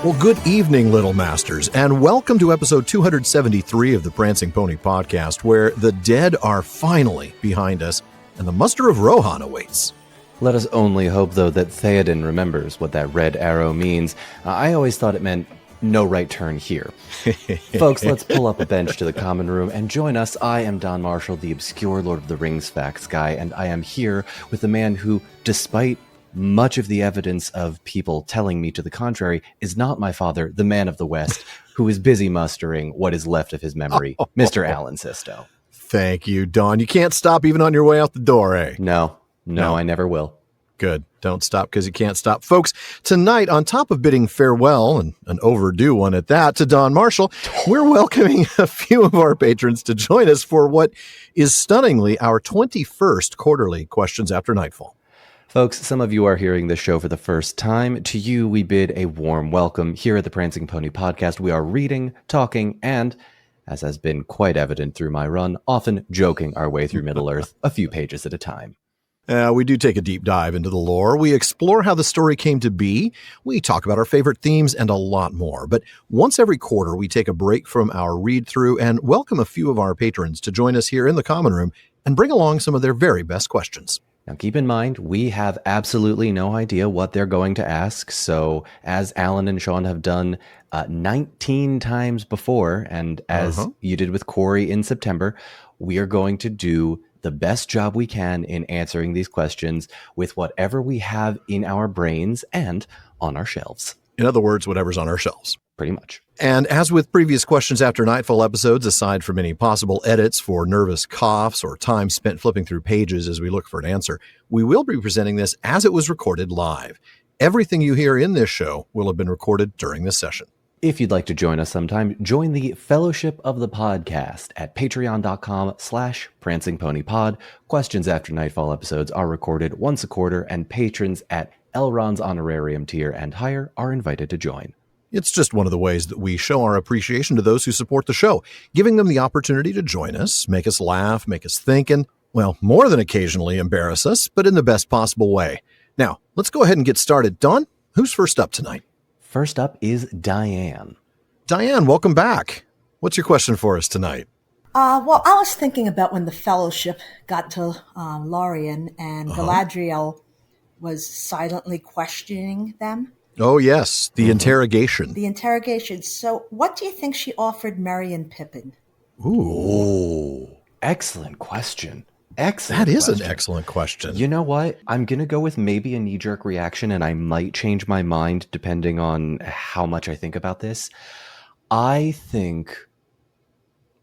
Well, good evening, Little Masters, and welcome to episode 273 of the Prancing Pony podcast, where the dead are finally behind us and the muster of Rohan awaits. Let us only hope, though, that Theoden remembers what that red arrow means. I always thought it meant no right turn here. Folks, let's pull up a bench to the common room and join us. I am Don Marshall, the obscure Lord of the Rings facts guy, and I am here with the man who, despite much of the evidence of people telling me to the contrary, is not my father, the man of the West, who is busy mustering what is left of his memory, Mr. Alan Sisto. Thank you, Don. You can't stop even on your way out the door, eh? No, I never will. Good. Don't stop because you can't stop. Folks, tonight, on top of bidding farewell, and an overdue one at that, to Don Marshall, we're welcoming a few of our patrons to join us for what is stunningly our 21st quarterly Questions After Nightfall. Folks, some of you are hearing this show for the first time. To you, we bid a warm welcome. Here at the Prancing Pony podcast, we are reading, talking, and, as has been quite evident through my run, often joking our way through Middle-earth, a few pages at a time. We do take a deep dive into the lore. We explore how the story came to be. We talk about our favorite themes and a lot more. But once every quarter, we take a break from our read-through and welcome a few of our patrons to join us here in the common room and bring along some of their very best questions. Now, keep in mind, we have absolutely no idea what they're going to ask. So as Alan and Shawn have done 19 times before, and as you did with Corey in September, we are going to do the best job we can in answering these questions with whatever we have in our brains and on our shelves. In other words, whatever's on our shelves. Pretty much. And as with previous Questions After Nightfall episodes, aside from any possible edits for nervous coughs or time spent flipping through pages as we look for an answer, we will be presenting this as it was recorded live. Everything you hear in this show will have been recorded during this session. If you'd like to join us sometime, join the Fellowship of the Podcast at patreon.com/prancingponypod. Questions After Nightfall episodes are recorded once a quarter, and patrons at Elrond's honorarium tier and higher are invited to join. It's just one of the ways that we show our appreciation to those who support the show, giving them the opportunity to join us, make us laugh, make us think, and, well, more than occasionally embarrass us, but in the best possible way. Now, let's go ahead and get started. Dawn, who's first up tonight? First up is Diane. Diane, welcome back. What's your question for us tonight? Well, I was thinking about when the Fellowship got to Lorien and Galadriel was silently questioning them. Oh, yes, the interrogation. The interrogation. So what do you think she offered Merry and Pippin? Ooh, excellent question. Excellent. That is an excellent question. You know what? I'm going to go with maybe a knee-jerk reaction, and I might change my mind depending on how much I think about this. I think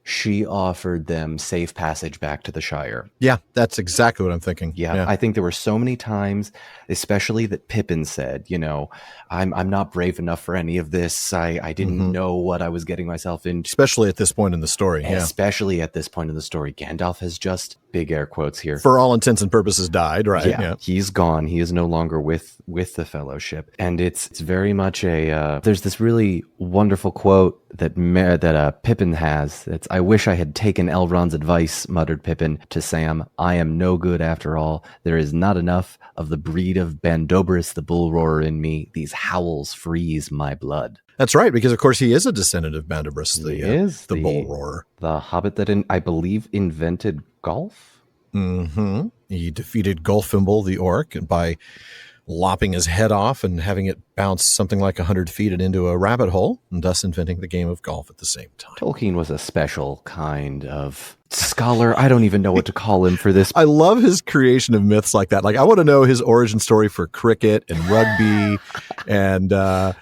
she offered them safe passage back to the Shire. Yeah, that's exactly what I'm thinking. Yeah, I think there were so many times, especially that Pippin said, you know, I'm not brave enough for any of this. I didn't know what I was getting myself into. Especially at this point in the story. Especially at this point in the story. Gandalf has just, big air quotes here, for all intents and purposes, died, right? Yeah, he's gone. He is no longer with the Fellowship. And it's very much there's this really wonderful quote that Pippin has. It's, "I wish I had taken Elrond's advice," muttered Pippin to Sam. "I am no good after all. There is not enough of the breed of Bandobris the bull roarer in me. These howls freeze my blood." That's right, because of course he is a descendant of Bandobris, the bull roarer. The hobbit that I believe invented golf? He defeated Gulfimble the orc by lopping his head off and having it bounce something like 100 feet and into a rabbit hole, and thus inventing the game of golf at the same time. Tolkien was a special kind of scholar. I don't even know what to call him for this. I love his creation of myths like that. Like, I want to know his origin story for cricket and rugby and, Yeah,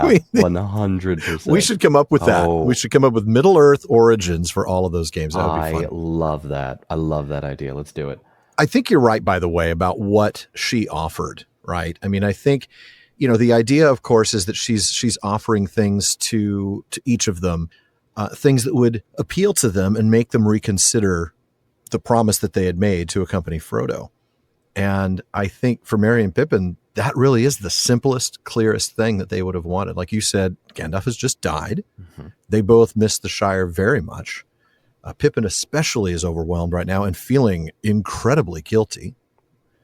I mean, 100%. We should come up with that. We should come up with Middle-earth origins for all of those games. That would be fun. I love that. I love that idea. Let's do it. I think you're right, by the way, about what she offered, right? I mean, I think, the idea, of course, is that she's offering things to each of them, things that would appeal to them and make them reconsider the promise that they had made to accompany Frodo. And I think for Merry and Pippin, that really is the simplest, clearest thing that they would have wanted. Like you said, Gandalf has just died. They both miss the Shire very much. Pippin especially is overwhelmed right now and feeling incredibly guilty.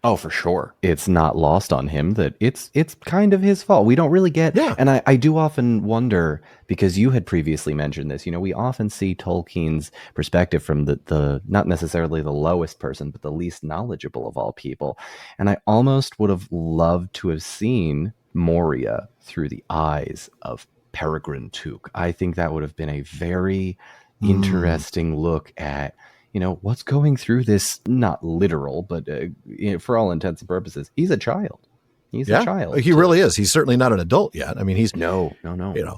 Oh, for sure. It's not lost on him that it's kind of his fault. We don't really get, and I do often wonder, because you had previously mentioned this, we often see Tolkien's perspective from the not necessarily the lowest person, but the least knowledgeable of all people. And I almost would have loved to have seen Moria through the eyes of Peregrine Took. I think that would have been a very interesting look at what's going through this, not literal, but for all intents and purposes, he's a child. He's a child. He really is. He's certainly not an adult yet. I mean, he's no.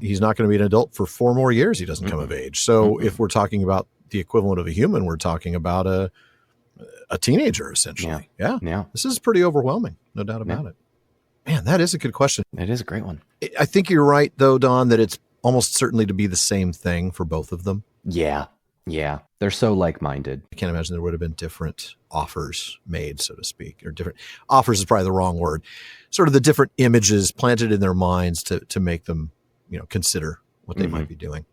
He's not going to be an adult for 4 more years. He doesn't come of age. So if we're talking about the equivalent of a human, we're talking about a teenager, essentially. Yeah. This is pretty overwhelming. No doubt about it. Man, that is a good question. It is a great one. I think you're right, though, Don, that it's almost certainly to be the same thing for both of them. Yeah. They're so like-minded. I can't imagine there would have been different offers made, so to speak, or different offers is probably the wrong word. Sort of the different images planted in their minds to make them, consider what they might be doing.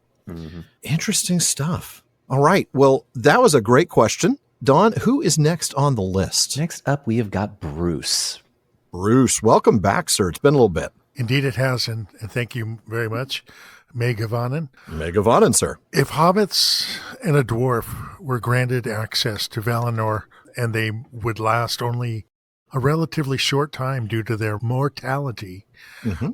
Interesting stuff. All right. Well, that was a great question. Don, who is next on the list? Next up, we have got Bruce. Bruce, welcome back, sir. It's been a little bit. Indeed it has, and thank you very much. Megavanen, sir. If hobbits and a dwarf were granted access to Valinor, and they would last only a relatively short time due to their mortality,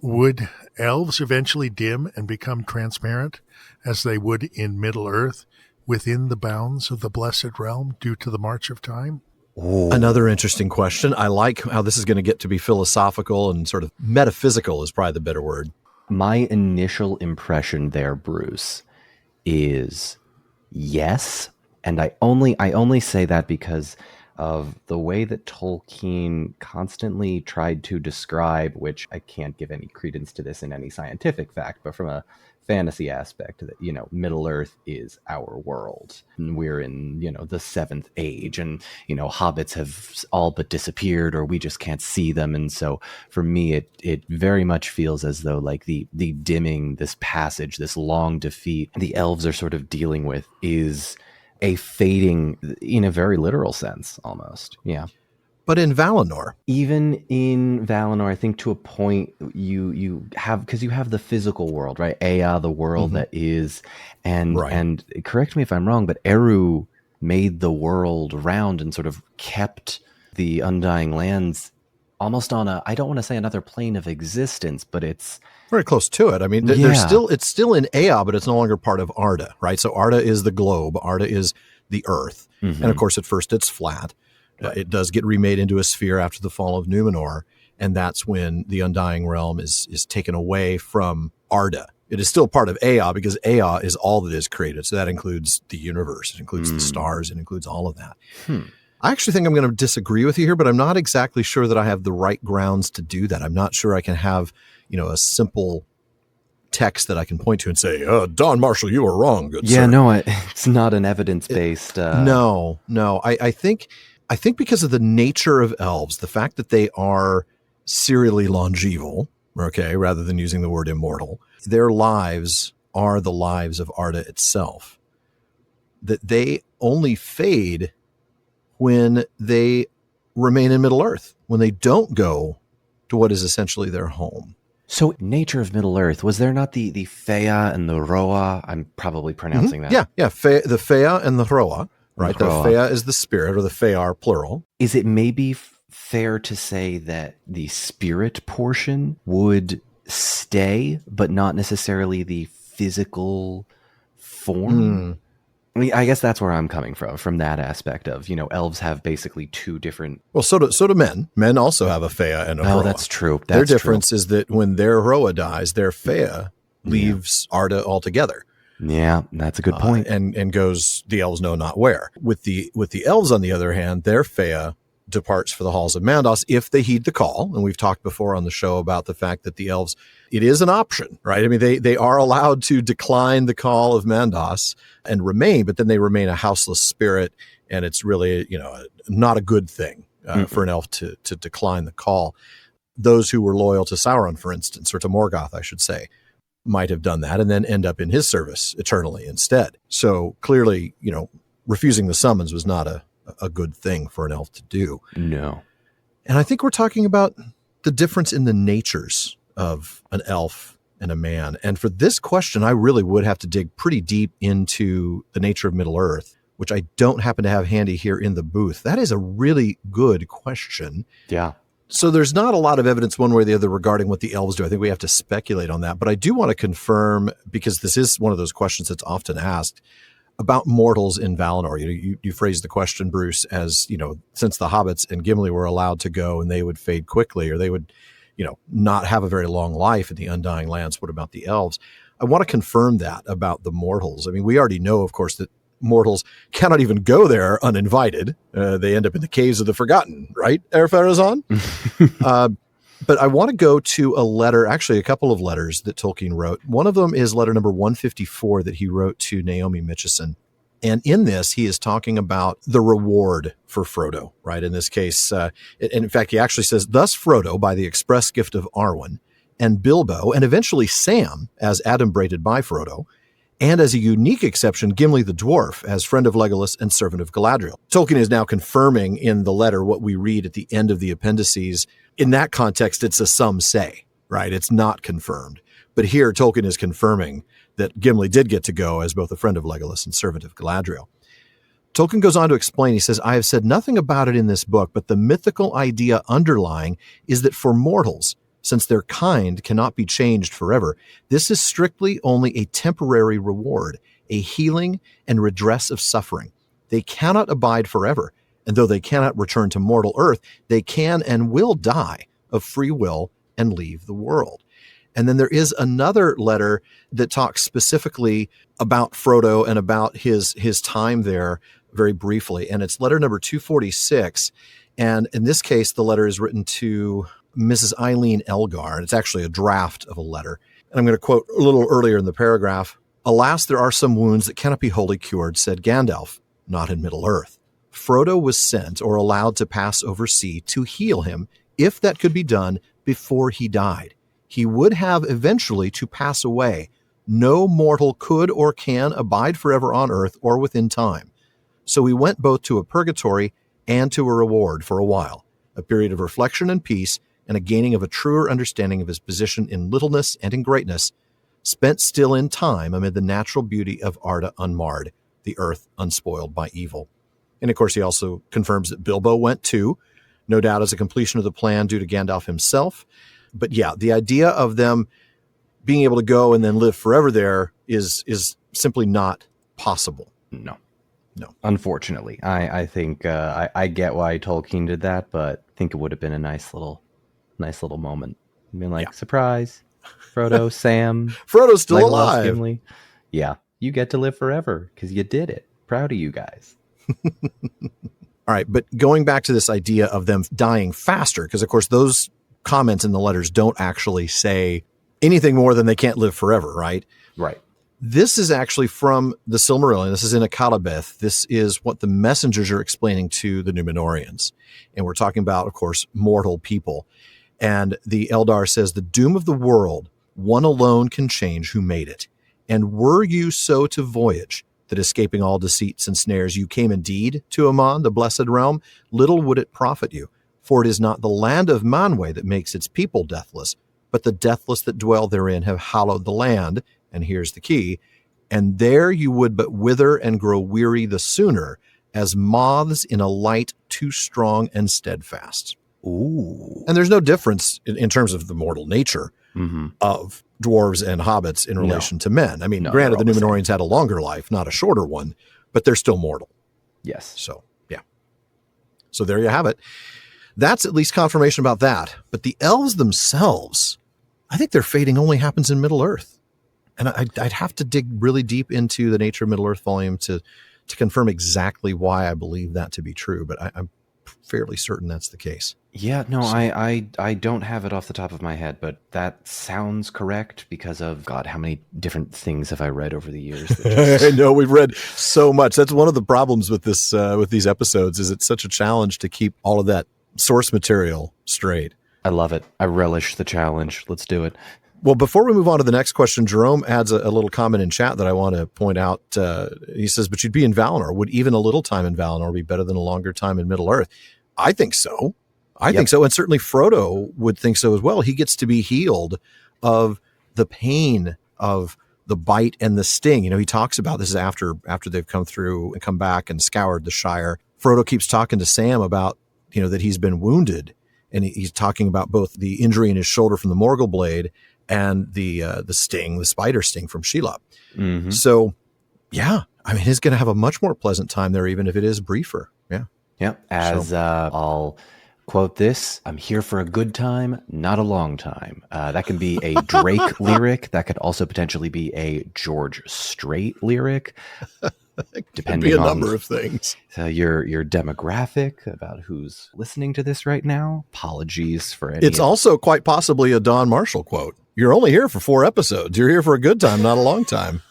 would elves eventually dim and become transparent as they would in Middle-earth within the bounds of the Blessed Realm due to the march of time? Ooh. Another interesting question. I like how this is going to get to be philosophical and sort of metaphysical is probably the better word. My initial impression there, Bruce, is yes. And I only say that because of the way that Tolkien constantly tried to describe, which I can't give any credence to this in any scientific fact, but from a fantasy aspect, that Middle Earth is our world, and we're in the 7th age, and hobbits have all but disappeared, or we just can't see them. And so for me, it very much feels as though like the dimming, this passage, this long defeat the elves are sort of dealing with is a fading in a very literal sense, almost. Yeah. But in Valinor, even in Valinor, I think to a point you have, because you have the physical world, right? Ea, the world that is, and correct me if I'm wrong, but Eru made the world round and sort of kept the Undying Lands almost on I don't want to say another plane of existence, but it's very close to it. I mean, it's still in Ea, but it's no longer part of Arda, right? So Arda is the globe, Arda is the earth, and of course at first it's flat. It does get remade into a sphere after the fall of Númenor, and that's when the Undying Realm is taken away from Arda. It is still part of Ea because Ea is all that is created. So that includes the universe. It includes the stars. It includes all of that. I actually think I'm going to disagree with you here, but I'm not exactly sure that I have the right grounds to do that. I'm not sure I can have, a simple text that I can point to and say, Don Marshall, you are wrong, good sir. Yeah, no, it's not an evidence-based. No. I think because of the nature of elves, the fact that they are serially longeval, okay, rather than using the word immortal, their lives are the lives of Arda itself. That they only fade when they remain in Middle-earth, when they don't go to what is essentially their home. So nature of Middle-earth, was there not the Fea and the Roa? I'm probably pronouncing that. Yeah, the Fea and the Roa. Right, the Fea is the spirit, or the Fear plural. Is it maybe fair to say that the spirit portion would stay, but not necessarily the physical form? I mean, I guess that's where I'm coming from that aspect of, elves have basically two different... Well, so do men. Men also have a Fea and a Roa. Oh, that's true. Their difference is that when their Roa dies, their Fea leaves Arda altogether. Yeah, that's a good point. And goes the elves know not where. With the elves, on the other hand, their Fea departs for the halls of Mandos if they heed the call. And we've talked before on the show about the fact that the elves, it is an option, right? I mean, they are allowed to decline the call of Mandos and remain, but then they remain a houseless spirit. And it's really, not a good thing for an elf to decline the call. Those who were loyal to Sauron, for instance, or to Morgoth, I should say, might have done that and then end up in his service eternally instead. So clearly, refusing the summons was not a good thing for an elf to do. No. And I think we're talking about the difference in the natures of an elf and a man. And for this question, I really would have to dig pretty deep into the nature of Middle-earth, which I don't happen to have handy here in the booth. That is a really good question. Yeah. So there's not a lot of evidence one way or the other regarding what the elves do. I think we have to speculate on that. But I do want to confirm, because this is one of those questions that's often asked, about mortals in Valinor. You phrased the question, Bruce, as, since the hobbits and Gimli were allowed to go and they would fade quickly, or they would, not have a very long life in the Undying Lands, what about the elves? I want to confirm that about the mortals. I mean, we already know, of course, that mortals cannot even go there uninvited. They end up in the caves of the forgotten, right, Farazan? But I want to go to a letter, actually a couple of letters that Tolkien wrote. One of them is letter number 154 that he wrote to Naomi Mitchison. And in this, he is talking about the reward for Frodo, right? In this case, and in fact, he actually says, thus Frodo, by the express gift of Arwen, and Bilbo, and eventually Sam, as adumbrated by Frodo, and as a unique exception, Gimli the dwarf, as friend of Legolas and servant of Galadriel. Tolkien is now confirming in the letter what we read at the end of the appendices. In that context, it's a some say, right? It's not confirmed. But here, Tolkien is confirming that Gimli did get to go as both a friend of Legolas and servant of Galadriel. Tolkien goes on to explain, he says, I have said nothing about it in this book, but the mythical idea underlying is that for mortals, since their kind cannot be changed forever, this is strictly only a temporary reward, a healing and redress of suffering. They cannot abide forever, and though they cannot return to mortal earth, they can and will die of free will and leave the world. And then there is another letter that talks specifically about Frodo and about his time there very briefly, and it's letter number 246. And in this case, the letter is written to Mrs. Eileen Elgar, and it's actually a draft of a letter. And I'm going to quote a little earlier in the paragraph. Alas, there are some wounds that cannot be wholly cured, said Gandalf, not in Middle-earth. Frodo was sent or allowed to pass over sea to heal him, if that could be done before he died. He would have eventually to pass away. No mortal could or can abide forever on earth or within time. So he went both to a purgatory and to a reward for a while, a period of reflection and peace, and a gaining of a truer understanding of his position in littleness and in greatness, spent still in time amid the natural beauty of Arda unmarred, the earth unspoiled by evil. And of course, he also confirms that Bilbo went too, no doubt as a completion of the plan due to Gandalf himself. But yeah, the idea of them being able to go and then live forever there is simply not possible. No. Unfortunately, I think I get why Tolkien did that, but I think it would have been a nice little moment. I mean, like, Surprise, Frodo, Sam, Frodo's still Legolas, alive. Gimli. Yeah, you get to live forever because you did it. Proud of you guys. All right, but going back to this idea of them dying faster, because of course those comments in the letters don't actually say anything more than they can't live forever, right? Right. This is actually from the Silmarillion. This is in Akadabeth. This is what the messengers are explaining to the Númenorians. And we're talking about, of course, mortal people. And the Eldar says, the doom of the world, one alone can change who made it. And were you so to voyage, that escaping all deceits and snares, you came indeed to Aman, the blessed realm, little would it profit you. For it is not the land of Manwë that makes its people deathless, but the deathless that dwell therein have hallowed the land. And here's the key. And there you would but wither and grow weary the sooner, as moths in a light too strong and steadfast. Ooh. And there's no difference in terms of the mortal nature of dwarves and hobbits in relation to men. I mean, granted, the Númenorians had a longer life, not a shorter one, but they're still mortal. Yes. So, yeah. So there you have it. That's at least confirmation about that. But the elves themselves, I think their fading only happens in Middle-earth. And I'd have to dig really deep into the Nature of Middle-earth volume to confirm exactly why I believe that to be true. But I'm fairly certain that's the case. Yeah, no, so, I don't have it off the top of my head, but that sounds correct because of, God, how many different things have I read over the years? I know, we've read so much. That's one of the problems with this, with these episodes, is it's such a challenge to keep all of that source material straight. I love it. I relish the challenge. Let's do it. Well, before we move on to the next question, Jerome adds a little comment in chat that I want to point out. He says, but you'd be in Valinor. Would even a little time in Valinor be better than a longer time in Middle-earth? I think so. I think so. And certainly Frodo would think so as well. He gets to be healed of the pain of the bite and the sting. You know, he talks about this after they've come through and come back and scoured the Shire. Frodo keeps talking to Sam about, you know, that he's been wounded. And he's talking about both the injury in his shoulder from the Morgul blade and the sting, the spider sting from Shelob. Mm-hmm. So, yeah, I mean, he's going to have a much more pleasant time there, even if it is briefer. Yeah. Yeah. I'll quote this: "I'm here for a good time, not a long time." That can be a Drake lyric. That could also potentially be a George Strait lyric. Depending could be a on number of things. Your demographic, about who's listening to this right now. Apologies for any. It's also quite possibly a Don Marshall quote. You're only here for 4 episodes. You're here for a good time, not a long time.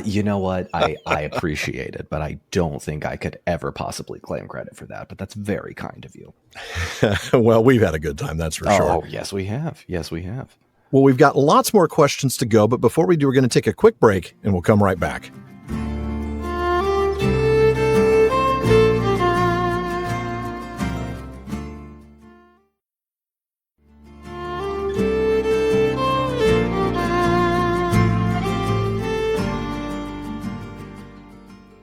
You know what? I appreciate it, but I don't think I could ever possibly claim credit for that. But that's very kind of you. Well, we've had a good time, that's for sure. Oh, yes, we have. Yes, we have. Well, we've got lots more questions to go, but before we do, we're going to take a quick break, and we'll come right back.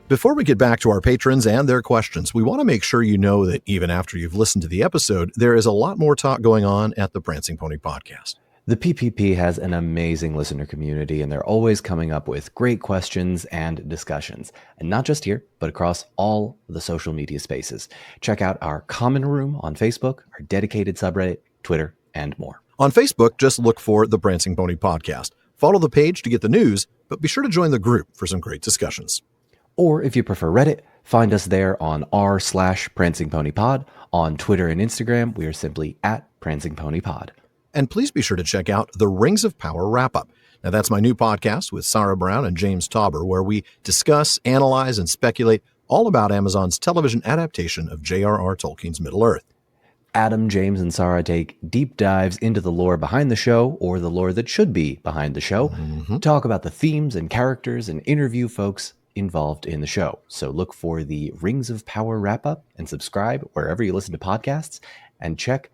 Before we get back to our patrons and their questions, we want to make sure you know that even after you've listened to the episode, there is a lot more talk going on at the Prancing Pony Podcast. The PPP has an amazing listener community, and they're always coming up with great questions and discussions. And not just here, but across all the social media spaces. Check out our common room on Facebook, our dedicated subreddit, Twitter, and more. On Facebook, just look for the Prancing Pony Podcast. Follow the page to get the news, but be sure to join the group for some great discussions. Or if you prefer Reddit, find us there on r/PrancingPonyPod. On Twitter and Instagram, we are simply @PrancingPonyPod. And please be sure to check out the Rings of Power Wrap-Up. Now, that's my new podcast with Sarah Brown and James Tauber, where we discuss, analyze, and speculate all about Amazon's television adaptation of J.R.R. Tolkien's Middle-earth. Adam, James, and Sarah take deep dives into the lore behind the show, or the lore that should be behind the show, talk about the themes and characters, and interview folks involved in the show. So look for the Rings of Power Wrap-Up and subscribe wherever you listen to podcasts, and check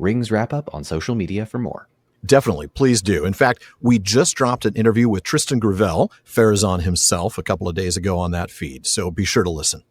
@Rings Wrap-Up on social media for more. Definitely, please do. In fact, we just dropped an interview with Tristan Gravel, Farazan himself, a couple of days ago on that feed, so be sure to listen.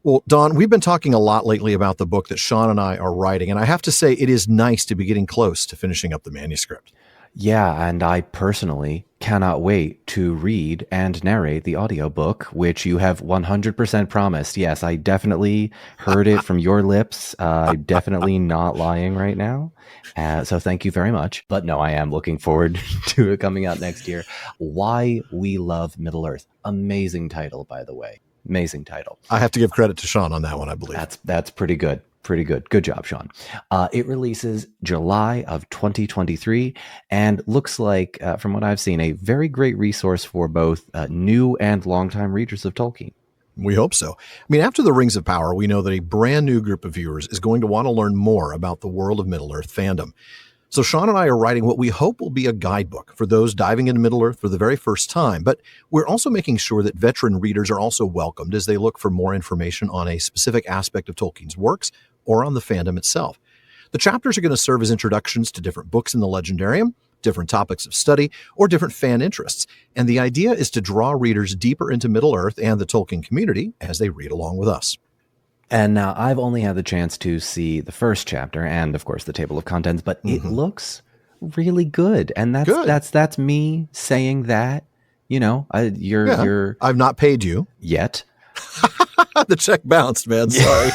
Well, Don, we've been talking a lot lately about the book that Shawn and I are writing, and I have to say it is nice to be getting close to finishing up the manuscript. Yeah, and I personally cannot wait to read and narrate the audiobook, which you have 100% promised. Yes, I definitely heard it from your lips. I'm definitely not lying right now. So thank you very much. But no, I am looking forward to it coming out next year. Why We Love Middle-earth. Amazing title, by the way. Amazing title. I have to give credit to Shawn on that one, I believe. That's pretty good. Pretty good. Good job, Shawn. It releases July of 2023 and looks like, from what I've seen, a very great resource for both new and longtime readers of Tolkien. We hope so. I mean, after the Rings of Power, we know that a brand new group of viewers is going to want to learn more about the world of Middle-earth fandom. So Shawn and I are writing what we hope will be a guidebook for those diving into Middle-earth for the very first time, but we're also making sure that veteran readers are also welcomed as they look for more information on a specific aspect of Tolkien's works or on the fandom itself. The chapters are going to serve as introductions to different books in the Legendarium, different topics of study, or different fan interests. And the idea is to draw readers deeper into Middle-earth and the Tolkien community as they read along with us. And now I've only had the chance to see the first chapter and, of course, the table of contents, but it looks really good. And that's me saying that, you know, you're I've not paid you yet. The check bounced, man. Sorry.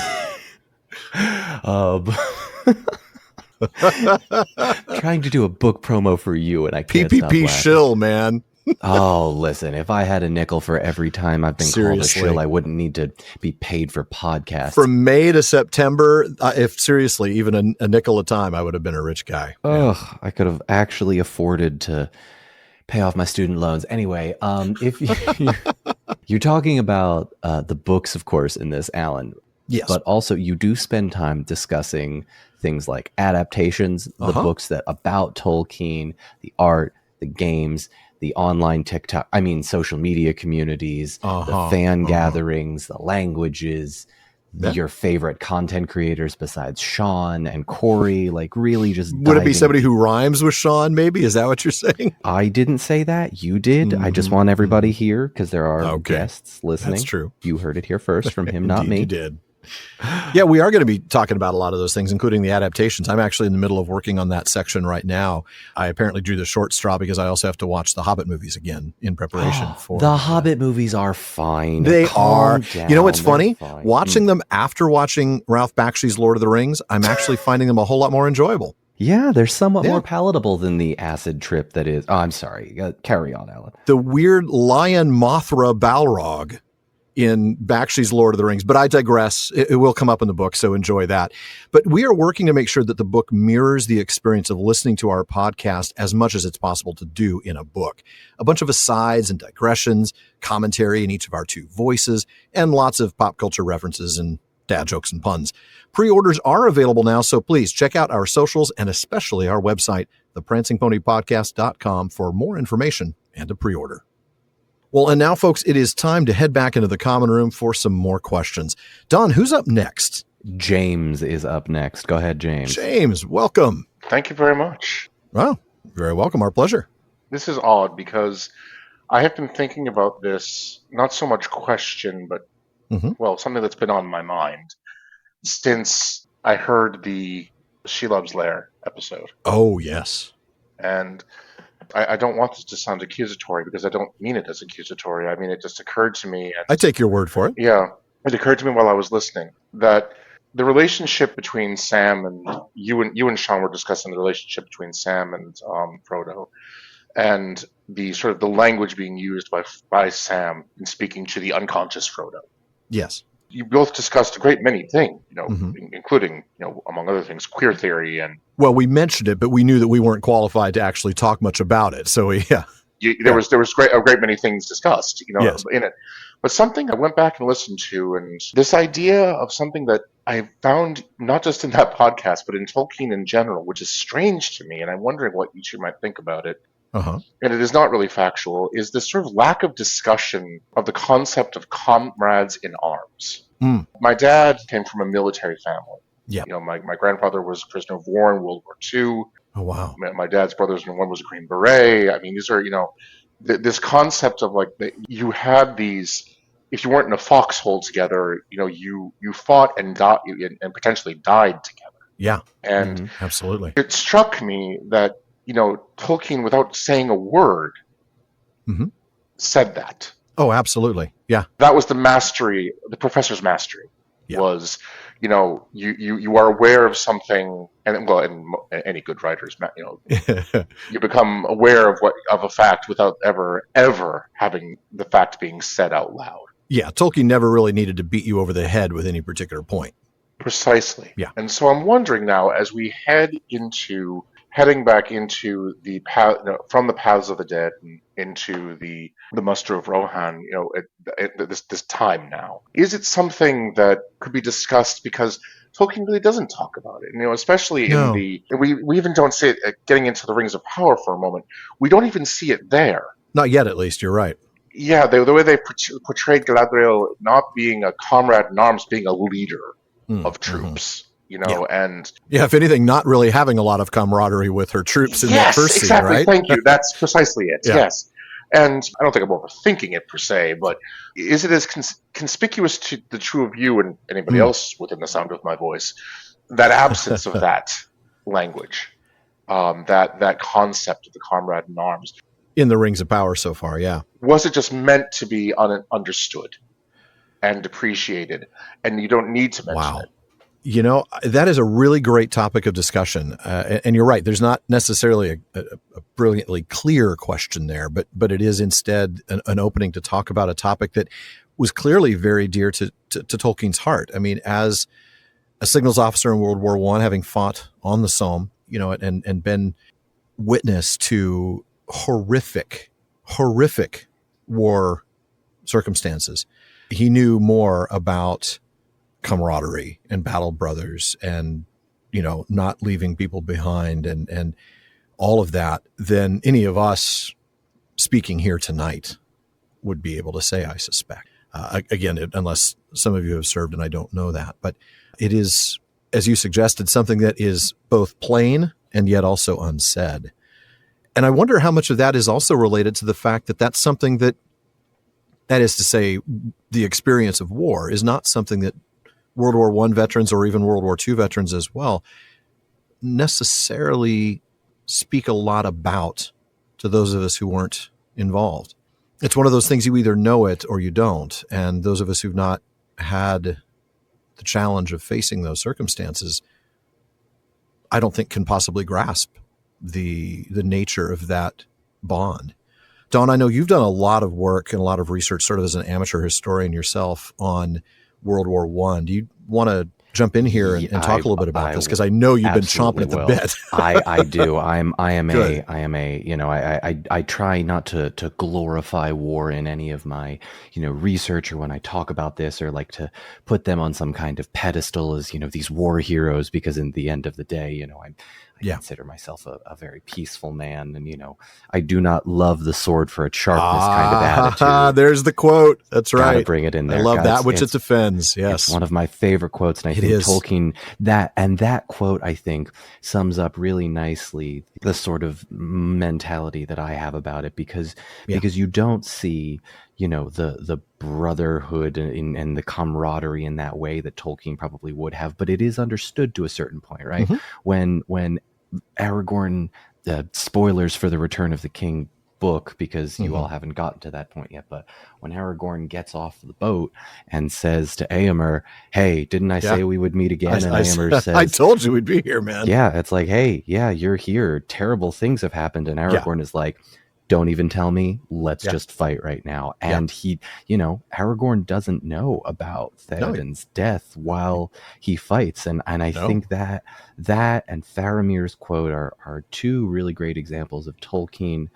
Trying to do a book promo for you, and I can't stop PPP laughing. shill, man. Oh, listen, if I had a nickel for every time I've been called a shill, I wouldn't need to be paid for podcasts. From May to September, if seriously, even a nickel a time, I would have been a rich guy. Oh, I could have actually afforded to pay off my student loans. Anyway, if you're talking about the books, of course, in this, Alan. Yes. But also you do spend time discussing things like adaptations, the books that about Tolkien, the art, the games, the online social media communities, the fan gatherings, the languages, your favorite content creators besides Shawn and Corey, like really just would it be somebody who rhymes with Shawn, maybe? Is that what you're saying? I didn't say that. You did. I just want everybody here because there are guests listening. That's true. You heard it here first from him, not me. You did. Yeah, we are going to be talking about a lot of those things, including the adaptations. I'm actually in the middle of working on that section right now. I apparently drew the short straw because I also have to watch the Hobbit movies again in preparation for the Hobbit movies are fine. They are. Down. You know what's funny? Fine. Watching them after watching Ralph Bakshi's Lord of the Rings, I'm actually finding them a whole lot more enjoyable. Yeah, they're somewhat more palatable than the acid trip that is. Oh, I'm sorry. Carry on, Alan. The weird lion Mothra Balrog in Bakshi's Lord of the Rings, but I digress. It will come up in the book, so enjoy that. But we are working to make sure that the book mirrors the experience of listening to our podcast as much as it's possible to do in a book. A bunch of asides and digressions, commentary in each of our two voices, and lots of pop culture references and dad jokes and puns. Pre-orders are available now, so please check out our socials and especially our website, theprancingponypodcast.com, for more information and a pre-order. Well, and now, folks, it is time to head back into the common room for some more questions. Don, who's up next? James is up next. Go ahead, James. James, welcome. Thank you very much. Well, very welcome. Our pleasure. This is odd because I have been thinking about this, not so much question, but, well, something that's been on my mind since I heard the She Loves Lair episode. Oh, yes. And I don't want this to sound accusatory because I don't mean it as accusatory. I mean, it just occurred to me. I take your word for it. Yeah. It occurred to me while I was listening that the relationship between Sam and you and Shawn were discussing the relationship between Sam and Frodo, and the sort of the language being used by Sam in speaking to the unconscious Frodo. Yes. You both discussed a great many things, including, among other things, queer theory and. Well, we mentioned it, but we knew that we weren't qualified to actually talk much about it. So, yeah. There was a great many things discussed, in it. But something I went back and listened to, and this idea of something that I found not just in that podcast, but in Tolkien in general, which is strange to me, and I'm wondering what you two might think about it. And it is not really factual, is this sort of lack of discussion of the concept of comrades in arms. My dad came from a military family. Yeah. My grandfather was a prisoner of war in World War II. Oh, wow. My dad's brothers, one was a Green Beret. I mean, these are, this concept of like, you had these, if you weren't in a foxhole together, you fought and died and potentially died together. Yeah. And absolutely. It struck me that, Tolkien, without saying a word, said that. Oh, absolutely. Yeah. That was the mastery, the professor's mastery was, you are aware of something, and any good writers, you become aware of a fact without ever having the fact being said out loud. Yeah. Tolkien never really needed to beat you over the head with any particular point. Precisely. Yeah. And so I'm wondering now, as we heading back into the path, from the paths of the dead and into the muster of Rohan, this time now, is it something that could be discussed? Because Tolkien really doesn't talk about it, especially in we even don't see it. Getting into the Rings of Power for a moment, we don't even see it there. Not yet, at least. You're right. Yeah, the way they portrayed Galadriel not being a comrade in arms, being a leader of troops. And if anything, not really having a lot of camaraderie with her troops in that first scene, right? Thank you. That's precisely it. Yes. And I don't think I'm overthinking it per se, but is it as conspicuous to the two of you and anybody else within the sound of my voice, that absence of that language, that concept of the comrade in arms? In the Rings of Power so far, yeah. Was it just meant to be understood and appreciated, and you don't need to mention it? That is a really great topic of discussion. And you're right. There's not necessarily a brilliantly clear question there, but it is instead an opening to talk about a topic that was clearly very dear to Tolkien's heart. I mean, as a signals officer in World War I, having fought on the Somme, and been witness to horrific war circumstances, he knew more about camaraderie and battle brothers and, not leaving people behind and all of that than any of us speaking here tonight would be able to say, I suspect. Again, unless some of you have served and I don't know that. But it is, as you suggested, something that is both plain and yet also unsaid. And I wonder how much of that is also related to the fact that that's something that is to say, the experience of war is not something that World War I veterans or even World War II veterans as well necessarily speak a lot about to those of us who weren't involved. It's one of those things, you either know it or you don't. And those of us who've not had the challenge of facing those circumstances, I don't think can possibly grasp the nature of that bond. Don, I know you've done a lot of work and a lot of research sort of as an amateur historian yourself on World War I. Do you want to jump in here and talk a little bit about this? Because I know you've been chomping at the bit. I do. I try not to glorify war in any of my, research, or when I talk about this, or like to put them on some kind of pedestal as, these war heroes, because in the end of the day, I consider myself a very peaceful man, and I do not love the sword for its sharpness kind of attitude. There's the quote. That's right. Gotta bring it in there. I love that which it defends. Yes, it's one of my favorite quotes, and I think Tolkien that quote, I think, sums up really nicely the sort of mentality that I have about it, because you don't see the brotherhood and the camaraderie in that way that Tolkien probably would have, but it is understood to a certain point, right? Mm-hmm. When Aragorn, spoilers for the Return of the King book, because you all haven't gotten to that point yet, but when Aragorn gets off the boat and says to Éomer, "Hey, didn't I say we would meet again?" And Éomer says, "I told you we'd be here, man." Yeah, it's like, "Hey, yeah, you're here. Terrible things have happened." And Aragorn is like, "Don't even tell me. Let's just fight right now." And he, Aragorn doesn't know about Theoden's death while he fights. And I think that and Faramir's quote are two really great examples of Tolkien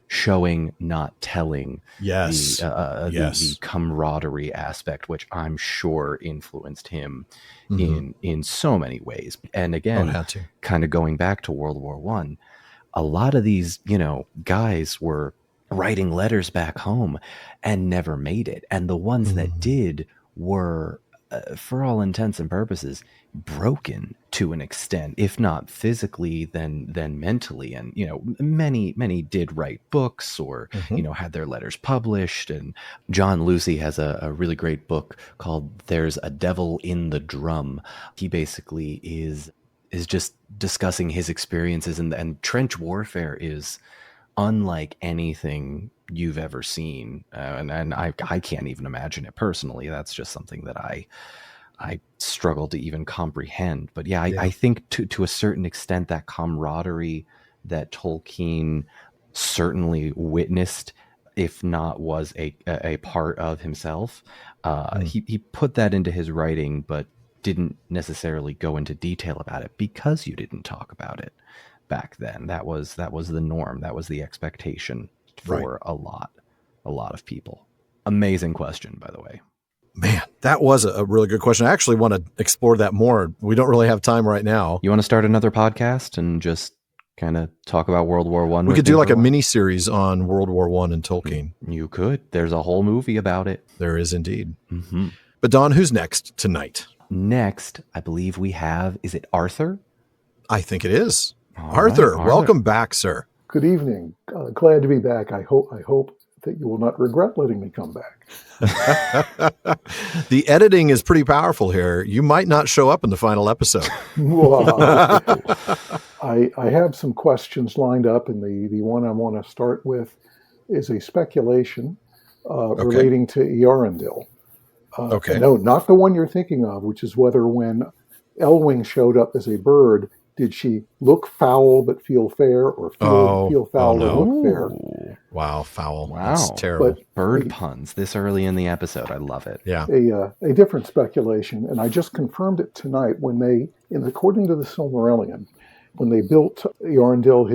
showing, not telling, the camaraderie aspect, which I'm sure influenced him in so many ways. And again, kind of going back to World War I, a lot of these, guys were writing letters back home and never made it. And the ones that did were, for all intents and purposes, broken to an extent, if not physically, then mentally. And, many did write books or, had their letters published. And John Lucy has a really great book called There's a Devil in the Drum. He basically is just discussing his experiences, and trench warfare is unlike anything you've ever seen. And I can't even imagine it personally. That's just something that I struggle to even comprehend. But I think to a certain extent, that camaraderie that Tolkien certainly witnessed, if not was a part of himself, he put that into his writing, but didn't necessarily go into detail about it because you didn't talk about it back then. That was the norm. That was the expectation for a lot of people. Amazing question, by the way. Man, that was a really good question. I actually want to explore that more. We don't really have time right now. You want to start another podcast and just kind of talk about World War I? We could do like a mini series on World War I and Tolkien. You could. There's a whole movie about it. There is indeed. Mm-hmm. But Don, who's next tonight? Next, I believe we have, is it Arthur? I think it is. Arthur, welcome back, sir. Good evening. Glad to be back. I hope that you will not regret letting me come back. The editing is pretty powerful here. You might not show up in the final episode. I have some questions lined up, and the one I want to start with is a speculation relating to Eärendil. No, not the one you're thinking of, which is whether when Elwing showed up as a bird, did she look foul but feel fair, or feel foul but look fair? Wow, foul. Wow. That's terrible. But bird puns this early in the episode. I love it. Yeah. A different speculation, and I just confirmed it tonight according to the Silmarillion, when they built Eärendil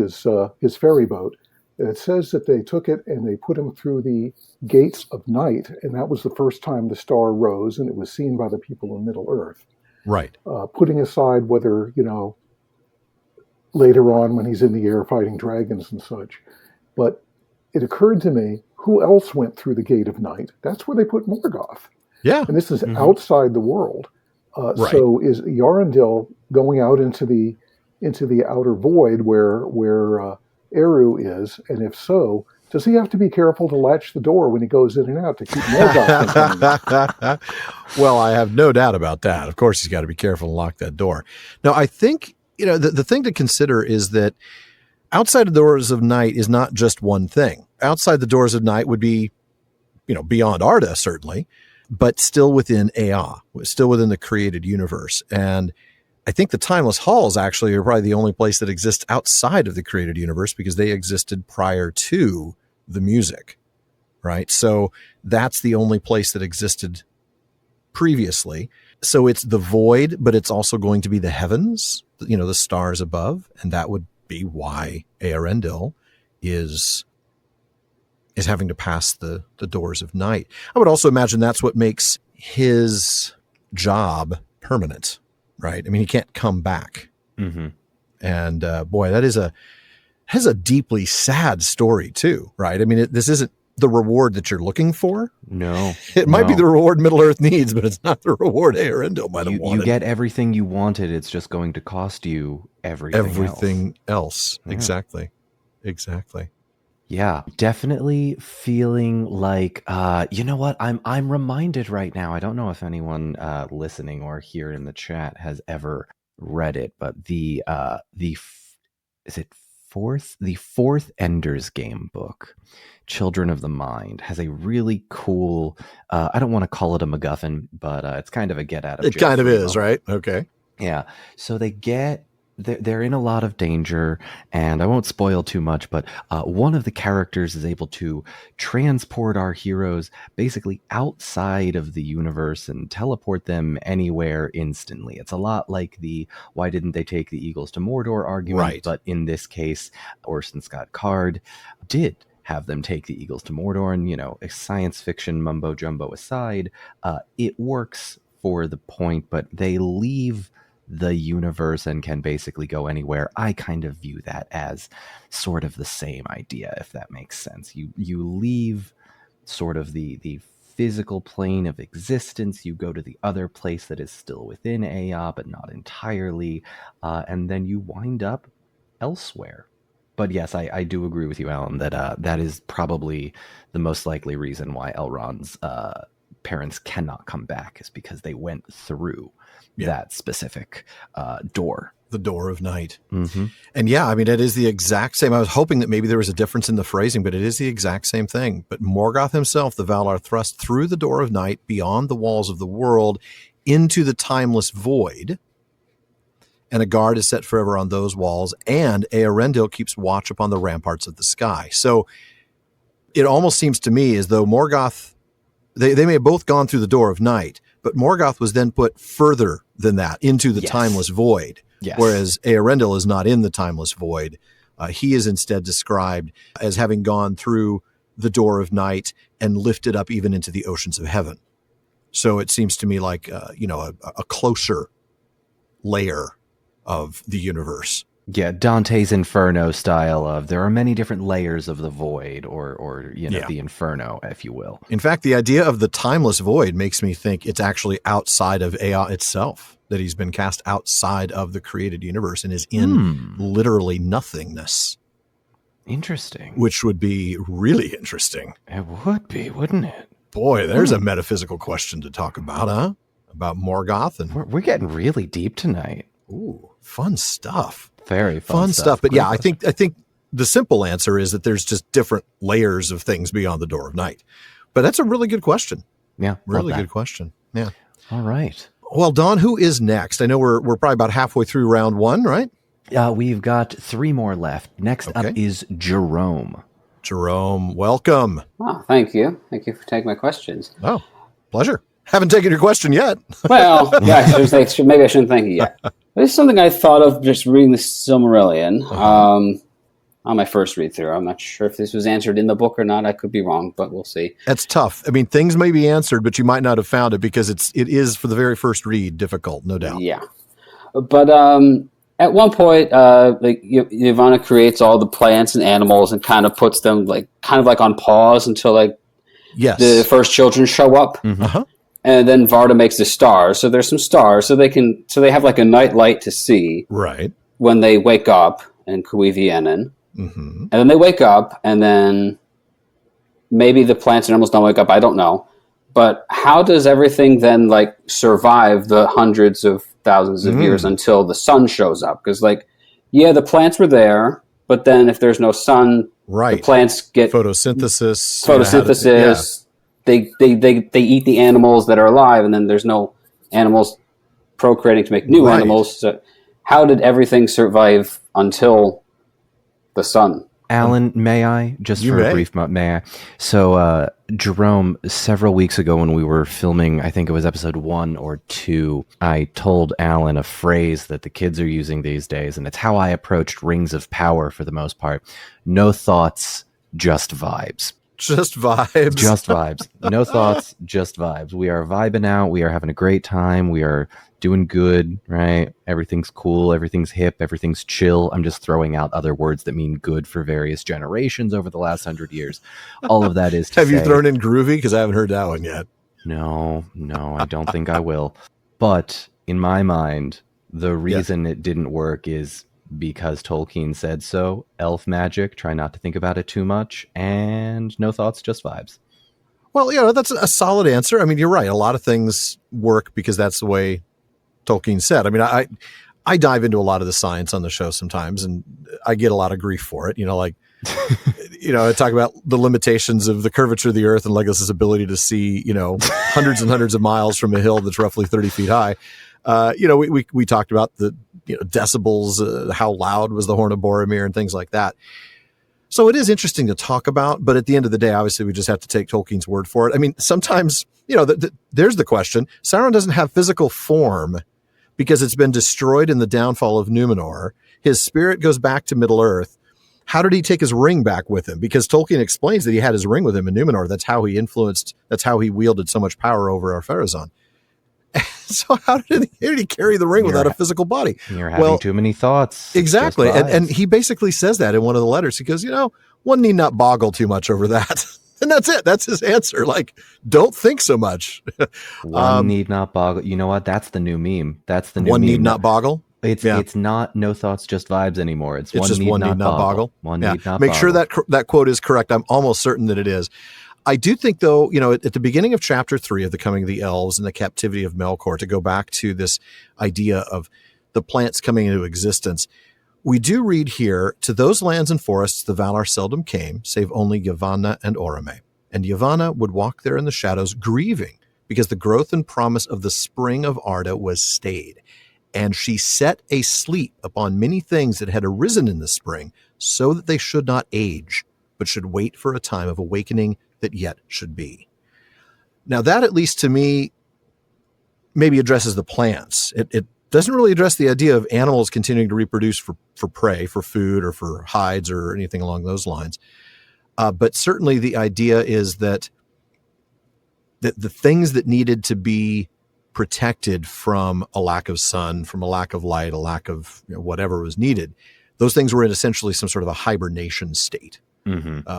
his ferry boat, it says that they took it and they put him through the gates of night, and that was the first time the star rose, and it was seen by the people of Middle-earth. Right. Putting aside whether, later on when he's in the air fighting dragons and such. But it occurred to me who else went through the Gate of Night? That's where they put Morgoth. Yeah. And this is outside the world. Right. So is Eärendil going out into the outer void where Eru is? And if so, does he have to be careful to latch the door when he goes in and out to keep Morgoth from coming in? Well, I have no doubt about that. Of course, he's got to be careful and lock that door. Now, I think, the thing to consider is that outside the doors of night is not just one thing. Outside the doors of night would be, beyond Arda, certainly, but still within Ea, still within the created universe. And I think the Timeless Halls actually are probably the only place that exists outside of the created universe because they existed prior to the music, right? So that's the only place that existed previously. So it's the void, but it's also going to be the heavens, the stars above. And that would be why Eärendil is having to pass the doors of night. I would also imagine that's what makes his job permanent, right? I mean, he can't come back. Mm-hmm. And boy, that has a deeply sad story too, right? I mean, this isn't the reward that you're looking for. No. It might be the reward Middle-earth needs, but it's not the reward Eärendil might have wanted. You get everything you wanted. It's just going to cost you everything else. Yeah. Exactly. Yeah, definitely feeling like, you know what? I'm reminded right now. I don't know if anyone listening or here in the chat has ever read it, but the fourth Ender's Game book, Children of the Mind, has a really cool. I don't want to call it a MacGuffin, but it's kind of a get out of. It jail kind of free is, moment. right? Okay. Yeah. So they're in a lot of danger, and I won't spoil too much, but one of the characters is able to transport our heroes basically outside of the universe and teleport them anywhere instantly. It's a lot like the why didn't they take the Eagles to Mordor argument, right. But in this case, Orson Scott Card did have them take the Eagles to Mordor, and, science fiction mumbo jumbo aside, it works for the point, but they leave the universe and can basically go anywhere. I kind of view that as sort of the same idea, if that makes sense. You leave sort of the physical plane of existence, you go to the other place that is still within Ea, but not entirely, and then you wind up elsewhere. But yes, I do agree with you, Alan, that that is probably the most likely reason why Elrond's parents cannot come back, is because they went through that specific door. The door of night. Mm-hmm. And yeah, I mean, it is the exact same. I was hoping that maybe there was a difference in the phrasing, but it is the exact same thing. But Morgoth himself, the Valar, thrust through the door of night beyond the walls of the world into the timeless void. And a guard is set forever on those walls, and Eärendil keeps watch upon the ramparts of the sky. So it almost seems to me as though Morgoth, they may have both gone through the door of night, but Morgoth was then put further than that into the timeless void, whereas Eärendil is not in the timeless void. He is instead described as having gone through the door of night and lifted up even into the oceans of heaven. So it seems to me like, a closer layer of the universe. Yeah, Dante's Inferno style of there are many different layers of the void or the Inferno, if you will. In fact, the idea of the timeless void makes me think it's actually outside of Ea itself, that he's been cast outside of the created universe and is in literally nothingness. Interesting. Which would be really interesting. It would be, wouldn't it? Boy, there's a metaphysical question to talk about, huh? About Morgoth. And we're getting really deep tonight. Ooh, fun stuff. Very fun stuff. But yeah, I think the simple answer is that there's just different layers of things beyond the door of night. But that's a really good question. Yeah, really good question. Yeah. All right. Well, Don, who is next? I know we're probably about halfway through round one, right? We've got 3 more left. Next up is Jerome. Jerome, welcome. Oh, thank you. Thank you for taking my questions. Oh, pleasure. Haven't taken your question yet. Well, yeah, maybe I shouldn't thank you yet. This is something I thought of just reading the Silmarillion on my first read through. I'm not sure if this was answered in the book or not. I could be wrong, but we'll see. That's tough. I mean, things may be answered, but you might not have found it because it is for the very first read difficult, no doubt. Yeah, but at one point, Yavanna creates all the plants and animals and kind of puts them kind of on pause until the first children show up. Mm-hmm. Uh-huh. And then Varda makes the stars. So there's some stars, so they have a night light to see. Right. When they wake up in Cuivienen. Mm-hmm. And then they wake up, and then maybe the plants and animals don't wake up. I don't know. But how does everything then survive the hundreds of thousands of years until the sun shows up? Because the plants were there, but then if there's no sun, the plants get photosynthesis. They eat the animals that are alive, and then there's no animals procreating to make new animals. So how did everything survive until the sun? Alan, may I? Just for a brief moment, may I? So, Jerome, several weeks ago when we were filming, I think it was episode 1 or 2, I told Alan a phrase that the kids are using these days, and it's how I approached Rings of Power for the most part. No thoughts, just vibes. Just vibes. Just vibes. No thoughts, just vibes. We are vibing out. We are having a great time. We are doing good, right? Everything's cool. Everything's hip. Everything's chill. I'm just throwing out other words that mean good for various generations over the last 100 years. All of that is to Have you thrown in groovy? Because I haven't heard that one yet. No, I don't think I will. But in my mind, the reason it didn't work is because Tolkien said so. Elf magic, try not to think about it too much, and no thoughts, just vibes. Well, that's a solid answer. I mean, you're right. A lot of things work because that's the way Tolkien said. I mean, I dive into a lot of the science on the show sometimes, and I get a lot of grief for it. I talk about the limitations of the curvature of the earth and Legolas's ability to see, hundreds and hundreds of miles from a hill that's roughly 30 feet high. We talked about the decibels, how loud was the Horn of Boromir and things like that. So it is interesting to talk about, but at the end of the day, obviously we just have to take Tolkien's word for it. I mean, sometimes, there's the question. Sauron doesn't have physical form because it's been destroyed in the downfall of Númenor. His spirit goes back to Middle-earth. How did he take his ring back with him? Because Tolkien explains that he had his ring with him in Númenor. That's how he wielded so much power over Ar-Pharazôn. So how did he carry the ring without a physical body? You're having too many thoughts. Exactly. And he basically says that in one of the letters. He goes, one need not boggle too much over that. And that's it. That's his answer. Don't think so much. One need not boggle. You know what? That's the new meme. That's the new one meme. Need not boggle. It's not no thoughts, just vibes anymore. It's one just need one not need not boggle. One need not Make boggle. sure that quote is correct. I'm almost certain that it is. I do think, though, at the beginning of chapter 3 of The Coming of the Elves and the Captivity of Melkor, to go back to this idea of the plants coming into existence, we do read here, to those lands and forests the Valar seldom came, save only Yavanna and Orome. And Yavanna would walk there in the shadows, grieving, because the growth and promise of the spring of Arda was stayed. And she set a sleep upon many things that had arisen in the spring, so that they should not age, but should wait for a time of awakening that yet should be. Now that, at least to me, maybe addresses the plants. It doesn't really address the idea of animals continuing to reproduce for prey, for food, or for hides, or anything along those lines. But certainly the idea is that the things that needed to be protected from a lack of sun, from a lack of light, a lack of whatever was needed, those things were in essentially some sort of a hibernation state,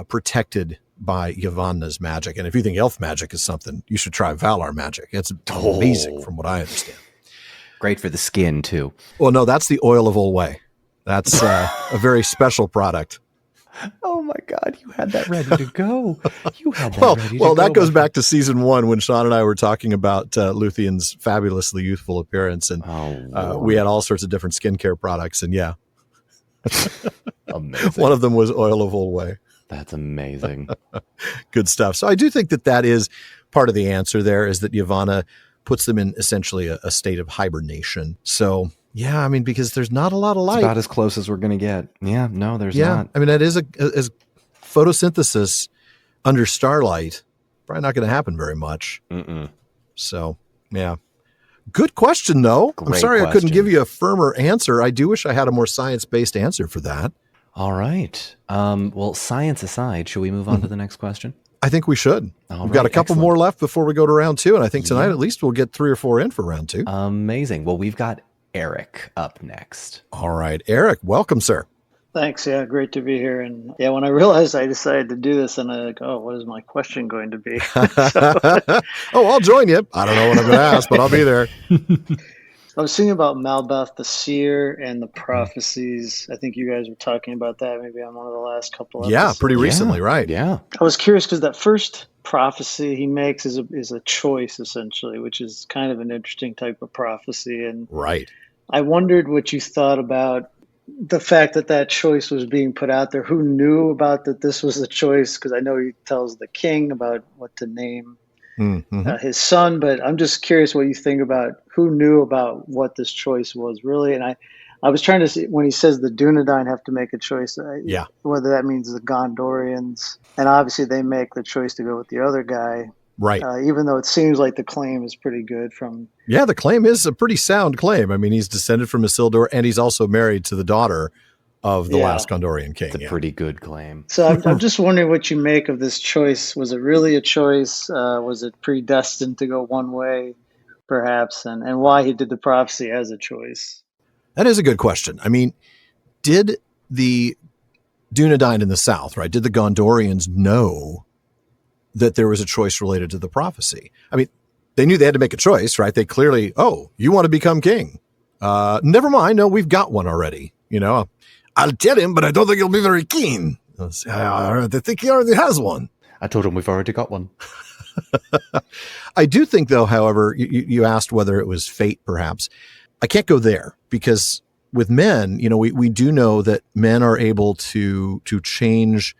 protected by Yavanna's magic. And if you think elf magic is something, you should try Valar magic. It's amazing from what I understand. Great for the skin, too. Well, no, that's the oil of Olwë. That's a very special product. Oh my God, you had that ready to go. You had that ready to go. Well, that goes back to season 1 when Shawn and I were talking about Luthien's fabulously youthful appearance. And we had all sorts of different skincare products. And amazing. One of them was oil of Olwë. That's amazing. Good stuff. So I do think that is part of the answer there, is that Yavanna puts them in essentially a state of hibernation. So, yeah, I mean, because there's not a lot of light. It's about as close as we're going to get. Yeah, no, there's not. I mean, that is as photosynthesis under starlight, probably not going to happen very much. So, yeah. Good question, though. I'm sorry I couldn't give you a firmer answer. I do wish I had a more science-based answer for that. All right. Well, science aside, should we move on to the next question? I think we should. We've got a couple more left before we go to round 2, and I think tonight at least we'll get 3 or 4 in for round 2. Amazing. Well, we've got Eric up next. All right, Eric, welcome, sir. Thanks. Yeah, great to be here. And yeah, when I realized I decided to do this, and I'm like, oh, what is my question going to be? I'll join you. I don't know what I'm going to ask, but I'll be there. I was thinking about Malbeth the Seer and the prophecies. I think you guys were talking about that maybe on one of the last couple episodes. Yeah, pretty recently, right? Yeah. I was curious because that first prophecy he makes is a choice, essentially, which is kind of an interesting type of prophecy. And right. I wondered what you thought about the fact that that choice was being put out there. Who knew about that this was a choice? Because I know he tells the king about what to name his son, but I'm just curious what you think about who knew about what this choice was really. And I was trying to see when he says the Dunedain have to make a choice, whether that means the Gondorians, and obviously they make the choice to go with the other guy. Right. Even though it seems like the claim is pretty good from... Yeah, the claim is a pretty sound claim. I mean, he's descended from Isildur, and he's also married to the daughter of the last Gondorian king. It's a pretty good claim. So I'm just wondering what you make of this choice. Was it really a choice? Was it predestined to go one way, perhaps? And why he did the prophecy as a choice? That is a good question. I mean, did the Dunedain in the south, right, did the Gondorians know that there was a choice related to the prophecy? I mean, they knew they had to make a choice, right? They clearly, you want to become king. Never mind. No, we've got one already. I'll tell him, but I don't think he'll be very keen. I think he already has one. I told him we've already got one. I do think, though, however, you asked whether it was fate, perhaps. I can't go there because with men, we do know that men are able to change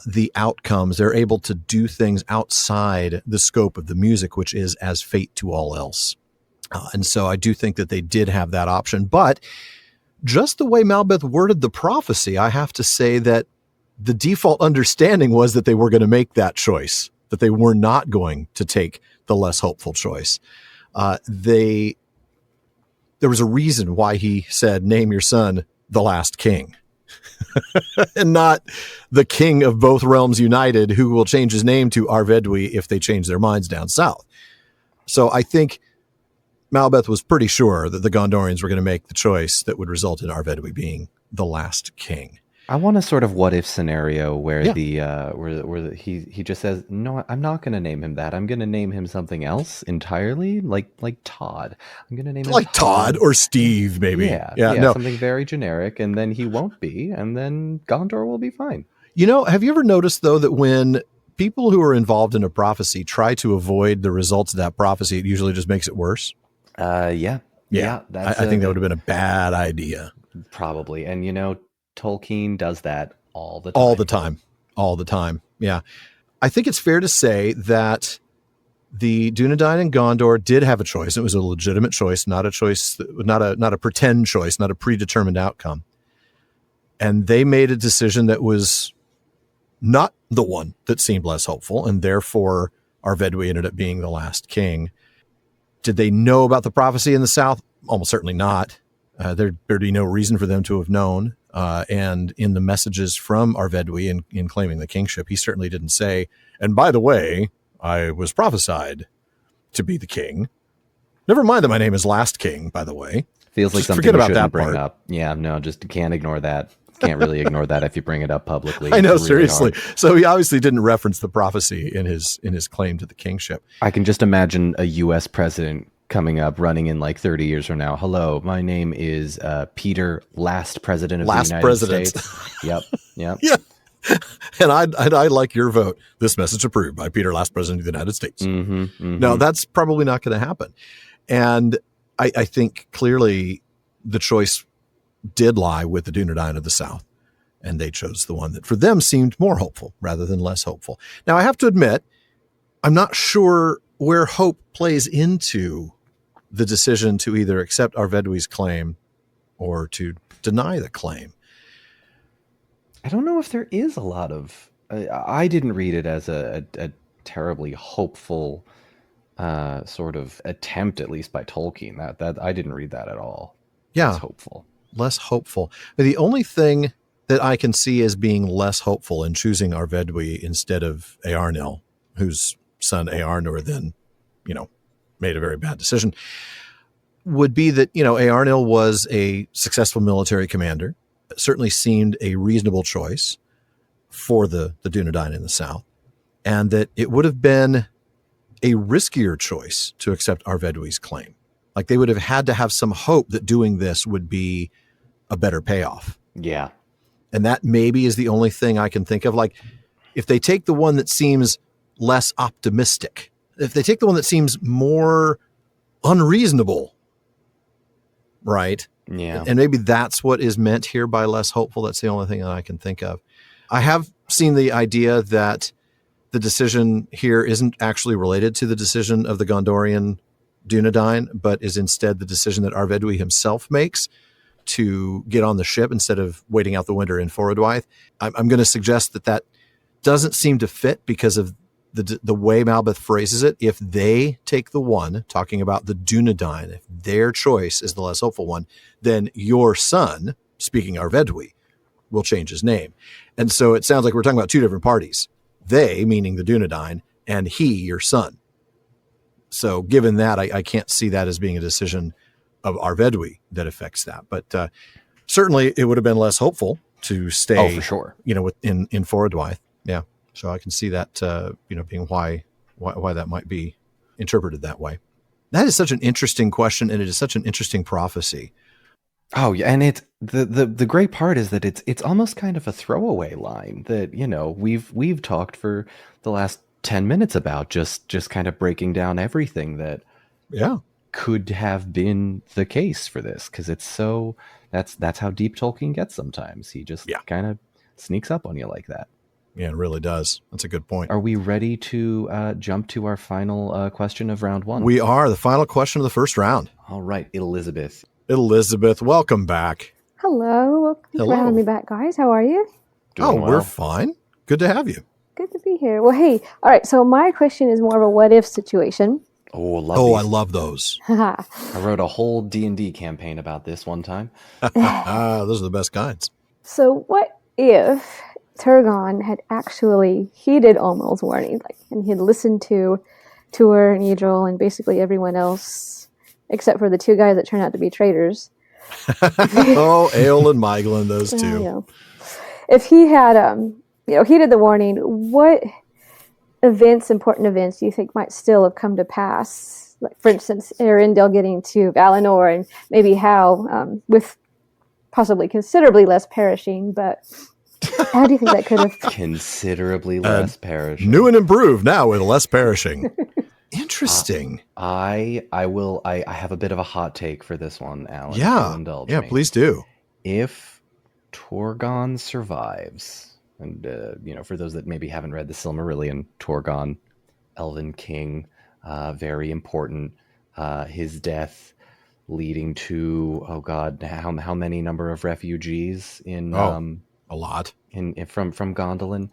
the outcomes. They're able to do things outside the scope of the music, which is as fate to all else. And so I do think that they did have that option. But just the way Malbeth worded the prophecy, I have to say that the default understanding was that they were going to make that choice, that they were not going to take the less hopeful choice. There was a reason why he said, name your son the last king. And not the king of both realms united, who will change his name to Arvedwi if they change their minds down south. So I think Malbeth was pretty sure that the Gondorians were going to make the choice that would result in Arvedwi being the last king. I want a sort of what if scenario where he just says, no, I'm not going to name him that. I'm going to name him something else entirely, like Todd. I'm going to name him like Todd or Steve, maybe. Yeah, something very generic, and then he won't be, and then Gondor will be fine. Have you ever noticed, though, that when people who are involved in a prophecy try to avoid the results of that prophecy, it usually just makes it worse? Yeah. I think that would have been a bad idea. Probably. And, Tolkien does that all the time. Yeah. I think it's fair to say that the Dunedain and Gondor did have a choice. It was a legitimate choice, not a choice, not a pretend choice, not a predetermined outcome. And they made a decision that was not the one that seemed less hopeful, and therefore Arvedwi ended up being the last king. Did they know about the prophecy in the south? Almost certainly not. There'd be no reason for them to have known. And in the messages from Arvedwi in claiming the kingship, he certainly didn't say, and by the way, I was prophesied to be the king. Never mind that my name is Last King, by the way. Feels like just something we shouldn't bring up. Yeah, no, just can't ignore that. Can't really ignore that if you bring it up publicly. I know, really seriously. Hard. So he obviously didn't reference the prophecy in his claim to the kingship. I can just imagine a U.S. president coming up, running in like 30 years from now. Hello, my name is Peter, last president of the United States. Yep. Yeah. And I'd like your vote. This message approved by Peter, last president of the United States. No, that's probably not going to happen. And I think clearly the choice did lie with the Dunedain of the South, and they chose the one that for them seemed more hopeful rather than less hopeful. Now, I have to admit, I'm not sure where hope plays into the decision to either accept Arvedwi's claim or to deny the claim. I don't know if there is a lot of... I didn't read it as a terribly hopeful sort of attempt, at least by Tolkien. That I didn't read that at all. Yeah. Hopeful. Less hopeful. But the only thing that I can see as being less hopeful in choosing Arvedwi instead of Eärnil, whose son Eärnur then, made a very bad decision. would be that, Eärnil was a successful military commander. It certainly seemed a reasonable choice for the Dunedain in the south, and that it would have been a riskier choice to accept Arvedwi's claim. Like they would have had to have some hope that doing this would be a better payoff. Yeah. And that maybe is the only thing I can think of. Like if they take the one that seems less optimistic, if they take the one that seems more unreasonable, right? Yeah. And maybe that's what is meant here by less hopeful. That's the only thing that I can think of. I have seen the idea that the decision here isn't actually related to the decision of the Gondorian Dunedain, but is instead the decision that Arvedwi himself makes to get on the ship instead of waiting out the winter in Forodwaith. I'm going to suggest that doesn't seem to fit because of the way Malbeth phrases it. If they take the one, talking about the Dunedain, if their choice is the less hopeful one, then your son, speaking Arvedwi, will change his name. And so it sounds like we're talking about two different parties. They, meaning the Dunedain, and he, your son. So given that, I can't see that as being a decision of Arvedwi that affects that. But certainly it would have been less hopeful to stay, oh, for sure, in Forodwaith. Yeah. So I can see that, being why that might be interpreted that way. That is such an interesting question, and it is such an interesting prophecy. Oh yeah, and it's the great part is that it's almost kind of a throwaway line that we've talked for the last 10 minutes about just kind of breaking down everything that could have been the case for this, because it's so that's how deep Tolkien gets sometimes. He just kind of sneaks up on you like that. Yeah, it really does. That's a good point. Are we ready to jump to our final question of round one? We are. The final question of the first round. All right, Elizabeth. Elizabeth, welcome back. Hello. Thanks for having me back, guys. How are you? Doing well. We're fine. Good to have you. Good to be here. Well, hey, all right. So my question is more of a what-if situation. Oh, I love those. I wrote a whole D&D campaign about this one time. Those are the best kinds. So what if Turgon had actually heeded Omil's warning, and he'd listened to Tuor and Idril and basically everyone else, except for the two guys that turned out to be traitors. Eöl and Maiglin, those two. If he had, heeded the warning, what important events do you think might still have come to pass? Like, for instance, Eärendil getting to Valinor, and maybe how, with possibly considerably less perishing, but how do you think that could have considerably less perishing? New and improved now with less perishing. Interesting. I have a bit of a hot take for this one, Alan. Yeah, please do. If Turgon survives, and for those that maybe haven't read the Silmarillion, Turgon, Elven King, very important. His death leading to how many number of refugees in a lot from Gondolin.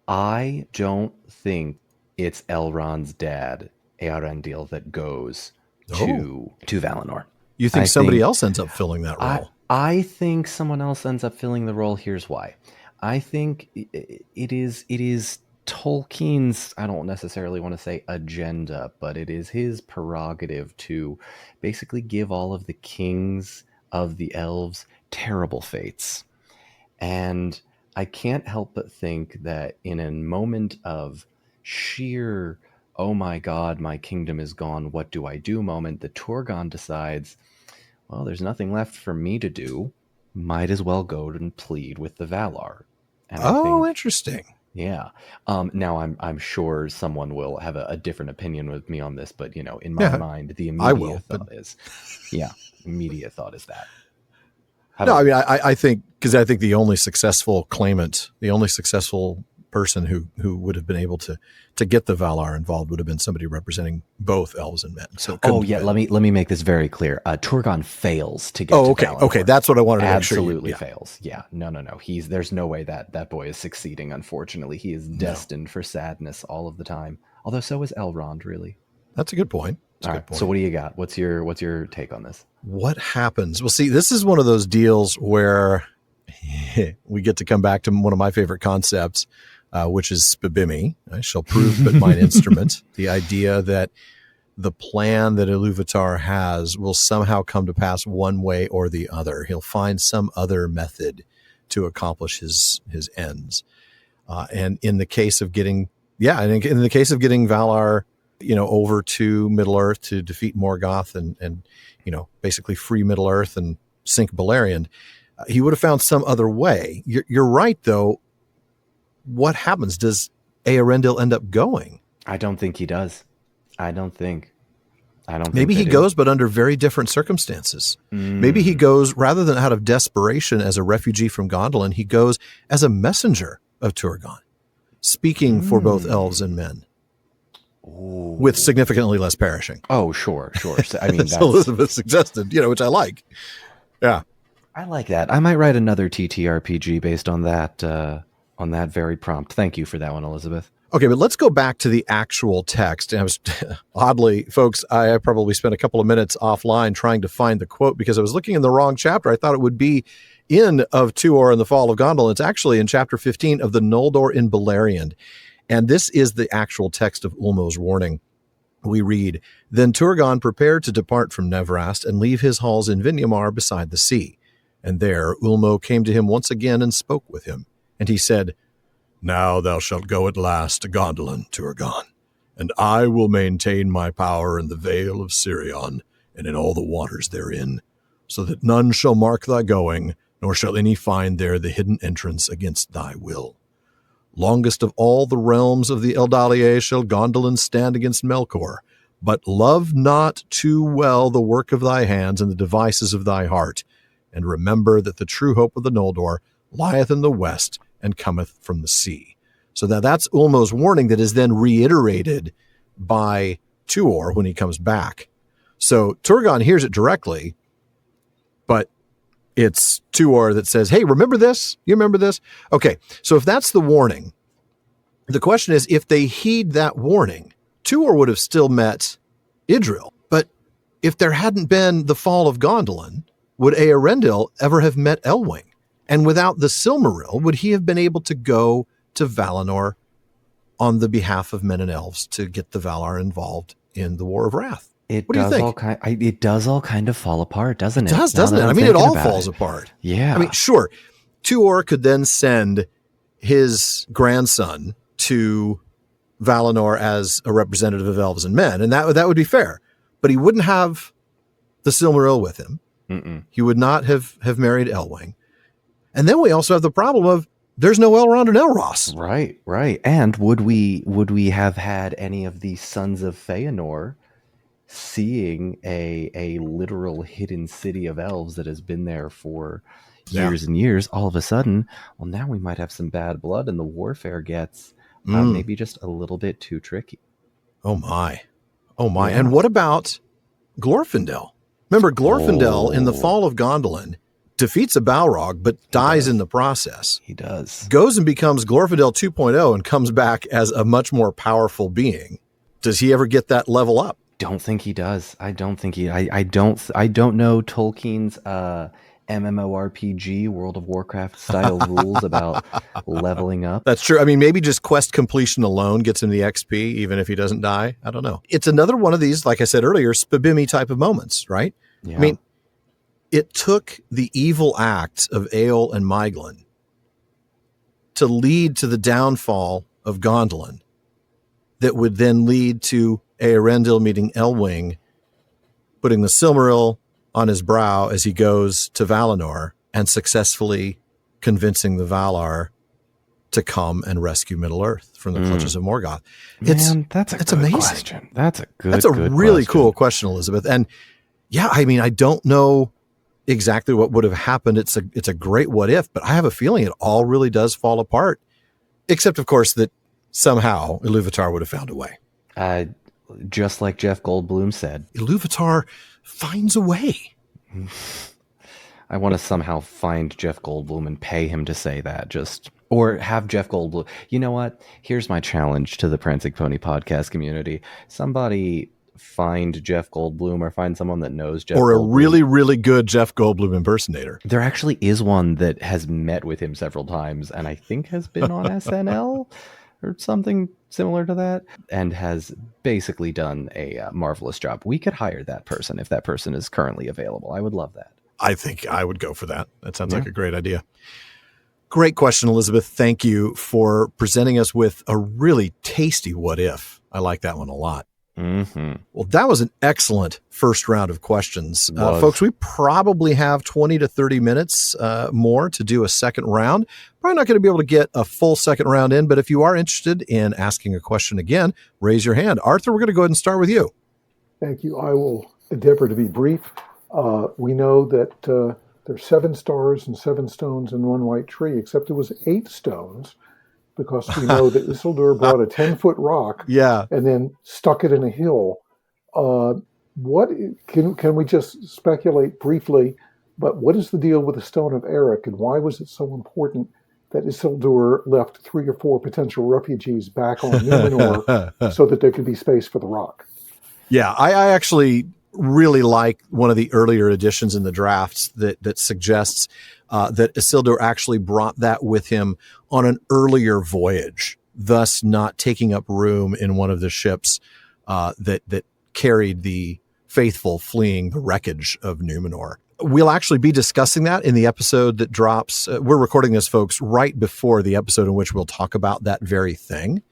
I don't think it's Elrond's dad, Eärendil, that goes to Valinor. You think somebody else ends up filling that role? I think someone else ends up filling the role. Here's why. I think it is Tolkien's, I don't necessarily want to say agenda, but it is his prerogative to basically give all of the kings of the elves terrible fates. And I can't help but think that in a moment of sheer, oh my God, my kingdom is gone, what do I do moment, the Turgon decides, well, there's nothing left for me to do. Might as well go and plead with the Valar. And I think, interesting. Yeah. Now I'm sure someone will have a different opinion with me on this, but in my mind, the immediate thought is that. I think the only successful claimant, the only successful person who would have been able to get the Valar involved would have been somebody representing both elves and men. So let me make this very clear. Turgon fails to get to Valinor. Okay, that's what I wanted to make sure. Absolutely fails. Yeah, no. There's no way that boy is succeeding. Unfortunately, he is destined for sadness all of the time. Although so is Elrond, really. That's a good point. So what do you got? What's your take on this? What happens? Well, see, this is one of those deals where we get to come back to one of my favorite concepts, which is spibimi. I shall prove but mine instrument. The idea that the plan that Iluvatar has will somehow come to pass one way or the other. He'll find some other method to accomplish his ends. And in the case of getting, in the case of getting Valar, over to Middle-earth to defeat Morgoth and basically free Middle-earth and sink Beleriand, he would have found some other way. You're right, though. What happens? Does Eärendil end up going? I don't think he does. I don't think Maybe he goes, but under very different circumstances. Maybe he goes, rather than out of desperation as a refugee from Gondolin, he goes as a messenger of Turgon, speaking for both elves and men. Ooh. With significantly less perishing. Oh, sure. I mean, that's... Elizabeth suggested, which I like. Yeah. I like that. I might write another TTRPG based on that very prompt. Thank you for that one, Elizabeth. Okay, but let's go back to the actual text. And I was oddly, folks, I probably spent a couple of minutes offline trying to find the quote because I was looking in the wrong chapter. I thought it would be in of Tuor and the Fall of Gondolin. It's actually in chapter 15 of the Noldor in Beleriand. And this is the actual text of Ulmo's warning. We read, "Then Turgon prepared to depart from Nevrast and leave his halls in Vinyamar beside the sea. And there Ulmo came to him once again and spoke with him. And he said, 'Now thou shalt go at last to Gondolin, Turgon, and I will maintain my power in the Vale of Sirion and in all the waters therein, so that none shall mark thy going, nor shall any find there the hidden entrance against thy will. Longest of all the realms of the Eldalier shall Gondolin stand against Melkor, but love not too well the work of thy hands and the devices of thy heart, and remember that the true hope of the Noldor lieth in the west and cometh from the sea.'" So that's Ulmo's warning that is then reiterated by Tuor when he comes back. So Turgon hears it directly, but it's Tuor that says, "Hey, remember this? You remember this?" Okay, so if that's the warning, the question is, if they heed that warning, Tuor would have still met Idril. But if there hadn't been the fall of Gondolin, would Eärendil ever have met Elwing? And without the Silmaril, would he have been able to go to Valinor on the behalf of men and elves to get the Valar involved in the War of Wrath? What do you think? It does all kind of fall apart, doesn't it? It does, doesn't it? I mean, it all falls apart. Yeah. I mean, sure, Tuor could then send his grandson to Valinor as a representative of elves and men, and that would be fair. But he wouldn't have the Silmaril with him. Mm-mm. He would not have married Elwing. And then we also have the problem of there's no Elrond and Elros. Right. And would we have had any of the sons of Feanor seeing a literal hidden city of elves that has been there for years and years, all of a sudden, well, now we might have some bad blood and the warfare gets maybe just a little bit too tricky. Oh my. Yeah. And what about Glorfindel? Remember, Glorfindel in the Fall of Gondolin defeats a Balrog, but dies in the process. He does. Goes and becomes Glorfindel 2.0 and comes back as a much more powerful being. Does he ever get that level up? Don't think he does. I don't know Tolkien's MMORPG, World of Warcraft style rules about leveling up. That's true. I mean, maybe just quest completion alone gets him the XP, even if he doesn't die. I don't know. It's another one of these, like I said earlier, Spabimmy type of moments, right? Yeah. I mean, it took the evil acts of Eöl and Maeglin to lead to the downfall of Gondolin that would then lead to Eärendil meeting Elwing, putting the Silmaril on his brow as he goes to Valinor and successfully convincing the Valar to come and rescue Middle-earth from the clutches of Morgoth. That's amazing. Question. That's a really cool question, Elizabeth. And yeah, I mean, I don't know exactly what would have happened. It's a great what if, but I have a feeling it all really does fall apart, except of course that somehow Iluvatar would have found a way. Just like Jeff Goldblum said, Iluvatar finds a way. I want to somehow find Jeff Goldblum and pay him to say that, or have Jeff Goldblum. You know what? Here's my challenge to the Prancing Pony podcast community. Somebody find Jeff Goldblum or find someone that knows Jeff or a Goldblum. really, really good Jeff Goldblum impersonator. There actually is one that has met with him several times and I think has been on SNL or something similar to that and has basically done a marvelous job. We could hire that person if that person is currently available. I would love that. I think I would go for that. That sounds like a great idea. Great question, Elizabeth. Thank you for presenting us with a really tasty what if. I like that one a lot. Mm-hmm. Well, that was an excellent first round of questions. Folks, we probably have 20 to 30 minutes more to do a second round. Probably not going to be able to get a full second round in, but if you are interested in asking a question again, raise your hand. Arthur, we're going to go ahead and start with you. Thank you. I will endeavor to be brief. We know that there's 7 stars and 7 stones in one white tree, except it was 8 stones, because we know that Isildur brought a 10-foot rock and then stuck it in a hill. What can we just speculate briefly, but what is the deal with the Stone of Eric, and why was it so important that Isildur left 3 or 4 potential refugees back on Númenor so that there could be space for the rock? Yeah, I actually really like one of the earlier editions in the drafts that suggests that Isildur actually brought that with him on an earlier voyage, thus not taking up room in one of the ships that carried the faithful fleeing the wreckage of Númenor. We'll actually be discussing that in the episode that drops. We're recording this, folks, right before the episode in which we'll talk about that very thing.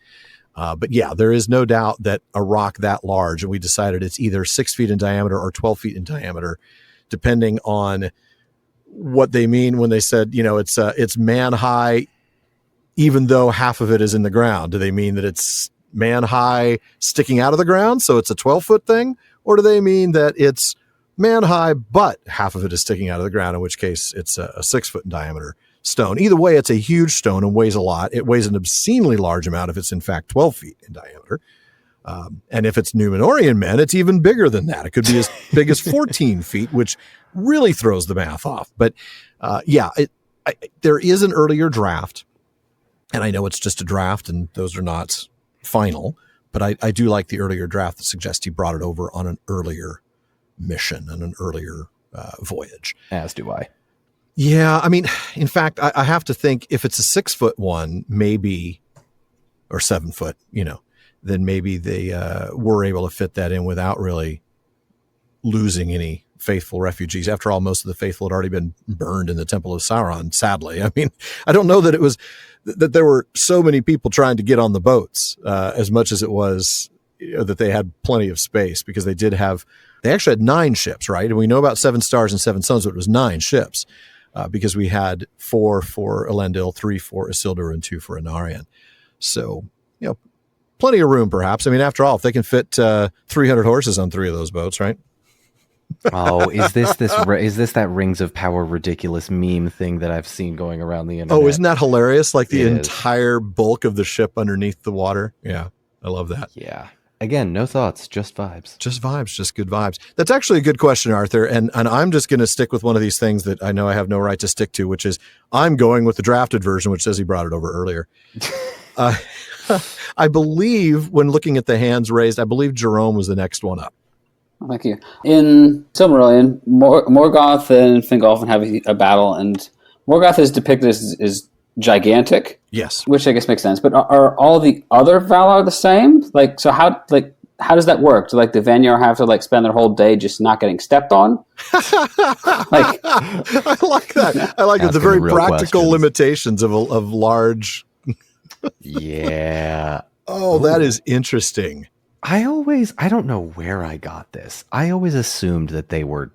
But yeah, there is no doubt that a rock that large, and we decided it's either 6 feet in diameter or 12 feet in diameter, depending on what they mean when they said, it's man high, even though half of it is in the ground. Do they mean that it's man high sticking out of the ground, so it's a 12-foot thing? Or do they mean that it's man high, but half of it is sticking out of the ground, in which case it's a 6-foot in diameter stone? Either way, it's a huge stone and weighs a lot. It weighs an obscenely large amount if it's in fact 12 feet in diameter. And if it's Númenorian men, it's even bigger than that. It could be as big as 14 feet, which really throws the math off. But there is an earlier draft, and I know it's just a draft and those are not final, but I do like the earlier draft that suggests he brought it over on an earlier mission and an earlier voyage. As do I. Yeah, I mean, in fact, I have to think if it's a 6-foot one, maybe, or 7 foot, then maybe they were able to fit that in without really losing any faithful refugees. After all, most of the faithful had already been burned in the Temple of Sauron, sadly. I mean, I don't know that it was that there were so many people trying to get on the boats as much as it was that they had plenty of space, because they actually had 9 ships, right? And we know about 7 stars and 7 stones, but it was 9 ships. Because we had 4 for Elendil, 3 for Isildur, and 2 for Anarion. So, plenty of room, perhaps. I mean, after all, if they can fit 300 horses on 3 of those boats, right? Oh, is this that Rings of Power ridiculous meme thing that I've seen going around the internet? Oh, isn't that hilarious? Like the entire bulk of the ship underneath the water. Yeah, I love that. Yeah. Again, no thoughts, just vibes. Just vibes, just good vibes. That's actually a good question, Arthur. And I'm just going to stick with one of these things that I know I have no right to stick to, which is I'm going with the drafted version, which says he brought it over earlier. I believe when looking at the hands raised, I believe Jerome was the next one up. Thank you. In Silmarillion, Morgoth and Fingolfin have a battle, and Morgoth is depicted as gigantic. Yes. Which I guess makes sense. But are all the other Valar the same? How does that work? Do the Vanyar have to spend their whole day just not getting stepped on? I like that. I like it. The very practical limitations of large. Yeah. Oh, that is interesting. I don't know where I got this. I always assumed that they were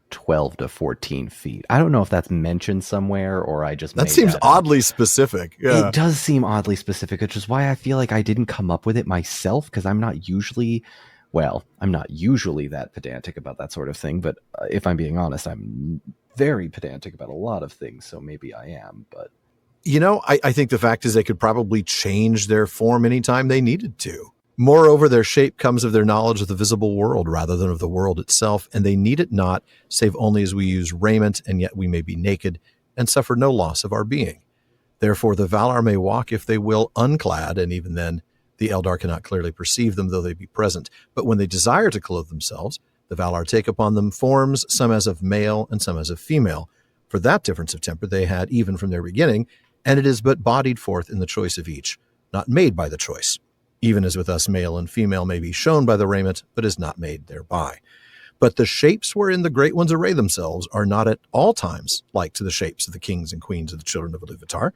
12 to 14 feet. I don't know if that's mentioned somewhere or I just made that seems that oddly up. Specific. Yeah. It does seem oddly specific, which is why I feel like I didn't come up with it myself, because I'm not usually that pedantic about that sort of thing. But if I'm being honest, I'm very pedantic about a lot of things, so maybe I am. But I think the fact is they could probably change their form anytime they needed to. Moreover, their shape comes of their knowledge of the visible world rather than of the world itself, and they need it not, save only as we use raiment, and yet we may be naked, and suffer no loss of our being. Therefore the Valar may walk, if they will, unclad, and even then the Eldar cannot clearly perceive them, though they be present. But when they desire to clothe themselves, the Valar take upon them forms, some as of male and some as of female. For that difference of temper they had even from their beginning, and it is but bodied forth in the choice of each. not made by the choice. Even as with us, male and female may be shown by the raiment, but is not made thereby. But the shapes wherein the great ones array themselves are not at all times like to the shapes of the kings and queens of the children of Iluvatar.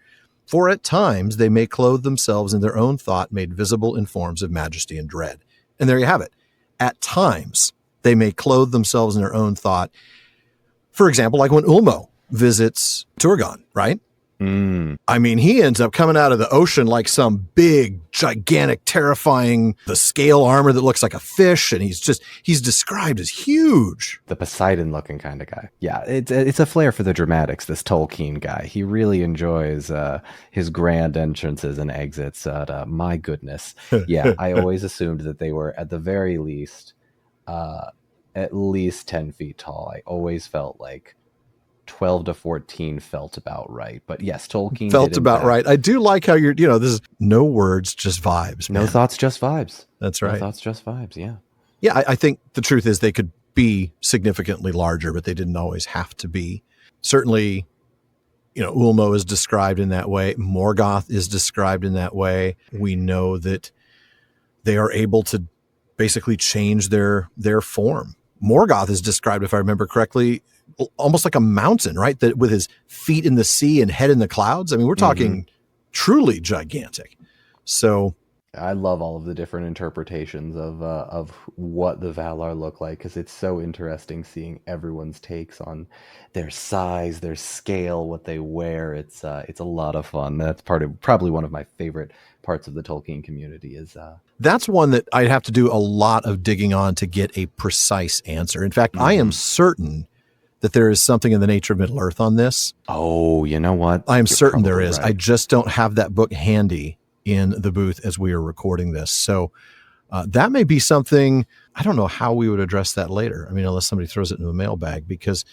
For at times they may clothe themselves in their own thought, made visible in forms of majesty and dread. And there you have it. At times they may clothe themselves in their own thought. For example, like when Ulmo visits Turgon, right? I mean, he ends up coming out of the ocean like some big, gigantic, terrifying, the scale armor that looks like a fish. And he's described as huge. The Poseidon looking kind of guy. Yeah, it's a flair for the dramatics, this Tolkien guy. He really enjoys his grand entrances and exits. My goodness. Yeah, I always assumed that they were at the very least, at least 10 feet tall. I always felt like 12 to 14 felt about right. But yes, Tolkien felt about right. I do like how this is no words, just vibes. Man. No thoughts, just vibes. That's right. No thoughts, just vibes. Yeah. Yeah. I think the truth is they could be significantly larger, but they didn't always have to be. Certainly, Ulmo is described in that way. Morgoth is described in that way. We know that they are able to basically change their form. Morgoth is described, if I remember correctly, almost like a mountain, right? That with his feet in the sea and head in the clouds. I mean, we're talking truly gigantic. So I love all of the different interpretations of what the Valar look like, because it's so interesting seeing everyone's takes on their size, their scale, what they wear. It's a lot of fun. That's probably one of my favorite parts of the Tolkien community is that's one that I'd have to do a lot of digging on to get a precise answer. In fact, I am certain that there is something in the nature of Middle-earth on this. Oh, you know what? I'm certain there is. Right. I just don't have that book handy in the booth as we are recording this. So that may be something, I don't know how we would address that later. I mean, unless somebody throws it into a mailbag, because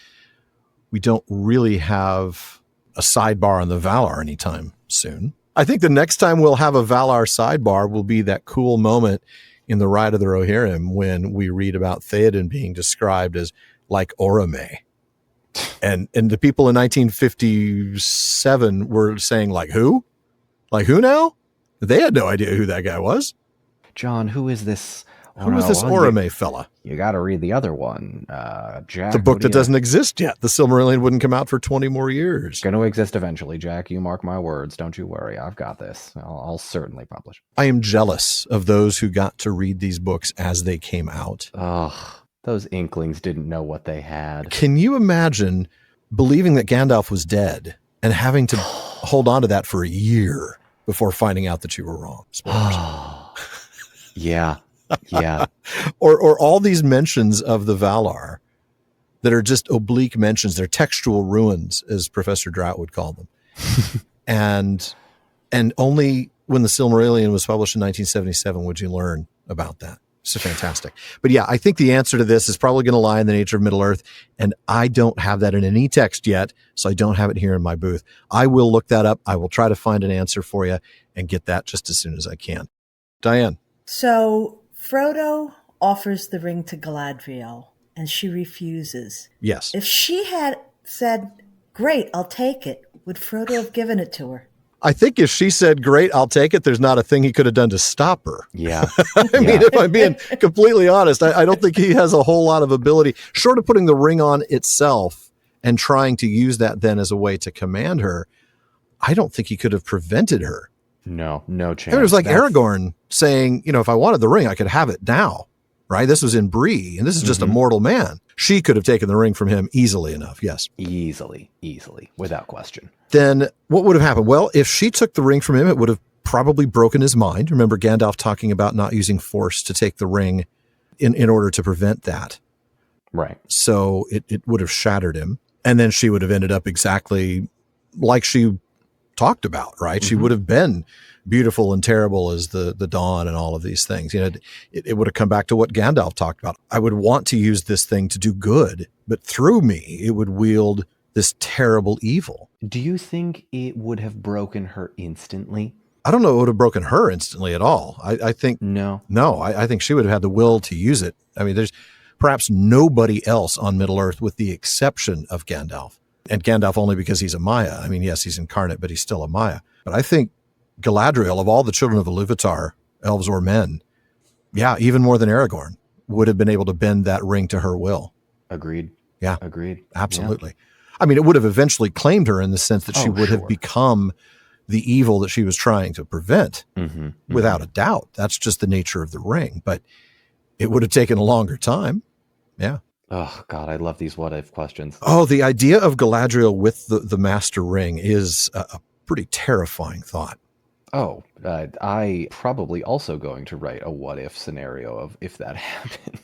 we don't really have a sidebar on the Valar anytime soon. I think the next time we'll have a Valar sidebar will be that cool moment in the Ride of the Rohirrim when we read about Theoden being described as like Orome. And the people in 1957 were saying, like, who? Like, who now? They had no idea who that guy was. John, who is this? Who is this Orome fella? You got to read the other one, Jack. The book that doesn't exist yet. The Silmarillion wouldn't come out for 20 more years. Going to exist eventually, Jack. You mark my words. Don't you worry. I've got this. I'll certainly publish. I am jealous of those who got to read these books as they came out. Ugh. Those Inklings didn't know what they had. Can you imagine believing that Gandalf was dead and having to hold on to that for a year before finding out that you were wrong? Spoilers. Yeah. Yeah. or all these mentions of the Valar that are just oblique mentions. They're textual ruins, as Professor Drought would call them. and only when the Silmarillion was published in 1977 would you learn about that. So fantastic. But yeah, I think the answer to this is probably going to lie in the nature of Middle-earth. And I don't have that in any text yet, so I don't have it here in my booth. I will look that up. I will try to find an answer for you and get that just as soon as I can. Diane. So Frodo offers the ring to Galadriel, and she refuses. Yes. If she had said, great, I'll take it, would Frodo have given it to her? I think if she said, great, I'll take it, there's not a thing he could have done to stop her. Yeah. I mean, if I'm being completely honest, I don't think he has a whole lot of ability, short of putting the ring on itself and trying to use that then as a way to command her. I don't think he could have prevented her. No chance. It was like Aragorn saying, if I wanted the ring, I could have it now, right? This was in Bree, and this is just a mortal man. She could have taken the ring from him easily enough, yes. Easily, without question. Then what would have happened? Well, if she took the ring from him, it would have probably broken his mind. Remember Gandalf talking about not using force to take the ring in order to prevent that. Right. So it would have shattered him. And then she would have ended up exactly like she talked about, right? She would have been beautiful and terrible as the dawn and all of these things. It would have come back to what Gandalf talked about. I would want to use this thing to do good, but through me, it would wield this terrible evil. Do you think it would have broken her instantly? I don't know it would have broken her instantly at all. I think No, I think she would have had the will to use it. I mean, there's perhaps nobody else on Middle-earth with the exception of Gandalf. And Gandalf only because he's a Maya. I mean, yes, he's incarnate, but he's still a Maya. But I think Galadriel, of all the children of Iluvatar, elves or men, yeah, even more than Aragorn, would have been able to bend that ring to her will. Agreed. Yeah. Agreed. Absolutely. Yeah. I mean, it would have eventually claimed her in the sense that she would have become the evil that she was trying to prevent, without a doubt. That's just the nature of the ring, but it would have taken a longer time. Yeah. Oh, God, I love these what if questions. Oh, the idea of Galadriel with the Master Ring is a pretty terrifying thought. Oh, I probably also going to write a what if scenario of if that happened.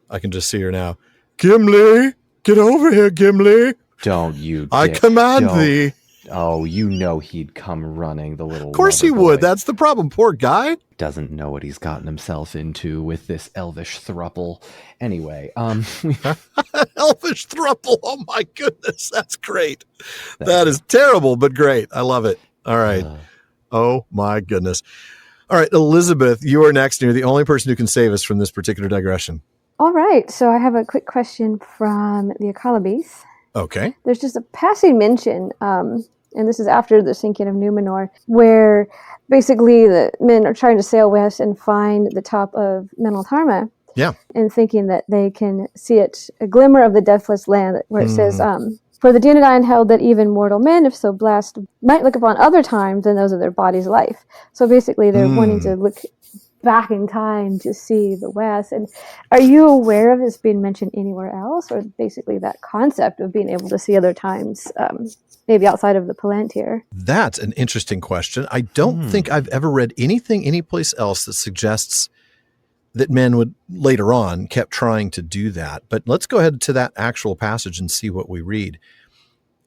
I can just see her now. Gimli, get over here, Gimli. Don't you I command thee. Oh, you know he'd come running, the little. Of course he would. That's the problem. Poor guy. Doesn't know what he's gotten himself into with this elvish thruple. Anyway, elvish thruple. Oh my goodness, that's great. That is terrible, but great. I love it. All right. Oh my goodness. All right, Elizabeth, you are next. You're the only person who can save us from this particular digression. All right. So I have a quick question from the Akalabes. Okay. There's just a passing mention, and this is after the sinking of Númenor, where basically the men are trying to sail west and find the top of Meneltarma. Yeah. And thinking that they can see it, a glimmer of the deathless land, where it says, for the Dunedain held that even mortal men, if so blessed, might look upon other times than those of their body's life. So basically they're wanting to look back in time to see the West. And are you aware of this being mentioned anywhere else, or basically that concept of being able to see other times, maybe outside of the Palantir? That's an interesting question. I don't think I've ever read anything anyplace else that suggests that men would later on kept trying to do that. But let's go ahead to that actual passage and see what we read.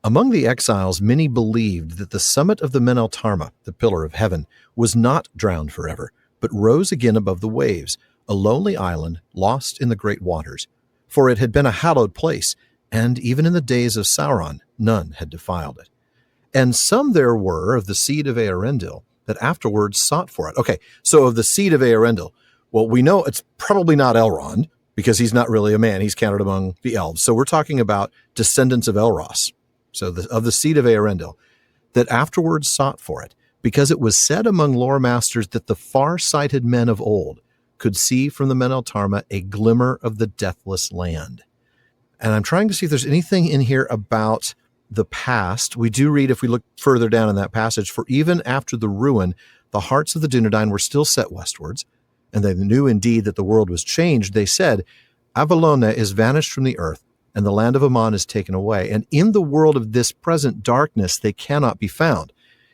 Among the exiles, many believed that the summit of the Meneltarma, the pillar of heaven, was not drowned forever, but rose again above the waves, a lonely island lost in the great waters. For it had been a hallowed place, and even in the days of Sauron, none had defiled it. And some there were of the seed of Eärendil that afterwards sought for it. Okay, so of the seed of Eärendil, well, we know it's probably not Elrond, because he's not really a man. He's counted among the elves. So we're talking about descendants of Elros. So of the seed of Eärendil, that afterwards sought for it, because it was said among lore masters that the far-sighted men of old could see from the Meneltarma a glimmer of the deathless land. And I'm trying to see if there's anything in here about the past. We do read, if we look further down in that passage, for even after the ruin, the hearts of the Dunedain were still set westwards, and they knew indeed that the world was changed. They said, Avalona is vanished from the earth, and the land of Aman is taken away. And in the world of this present darkness, they cannot be found.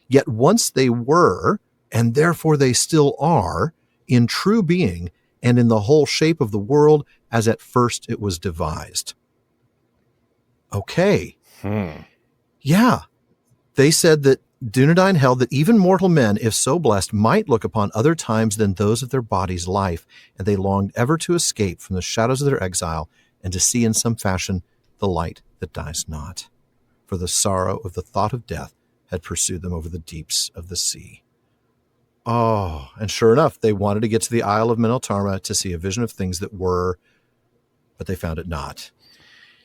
Yet once they were, and therefore they still are, in true being, and in the whole shape of the world, as at first it was devised. Okay. Yeah. They said that Dunedain held that even mortal men, if so blessed, might look upon other times than those of their body's life, and they longed ever to escape from the shadows of their exile and to see in some fashion the light that dies not. For the sorrow of the thought of death had pursued them over the deeps of the sea. Oh, and sure enough, they wanted to get to the Isle of Meneltarma to see a vision of things that were, but they found it not.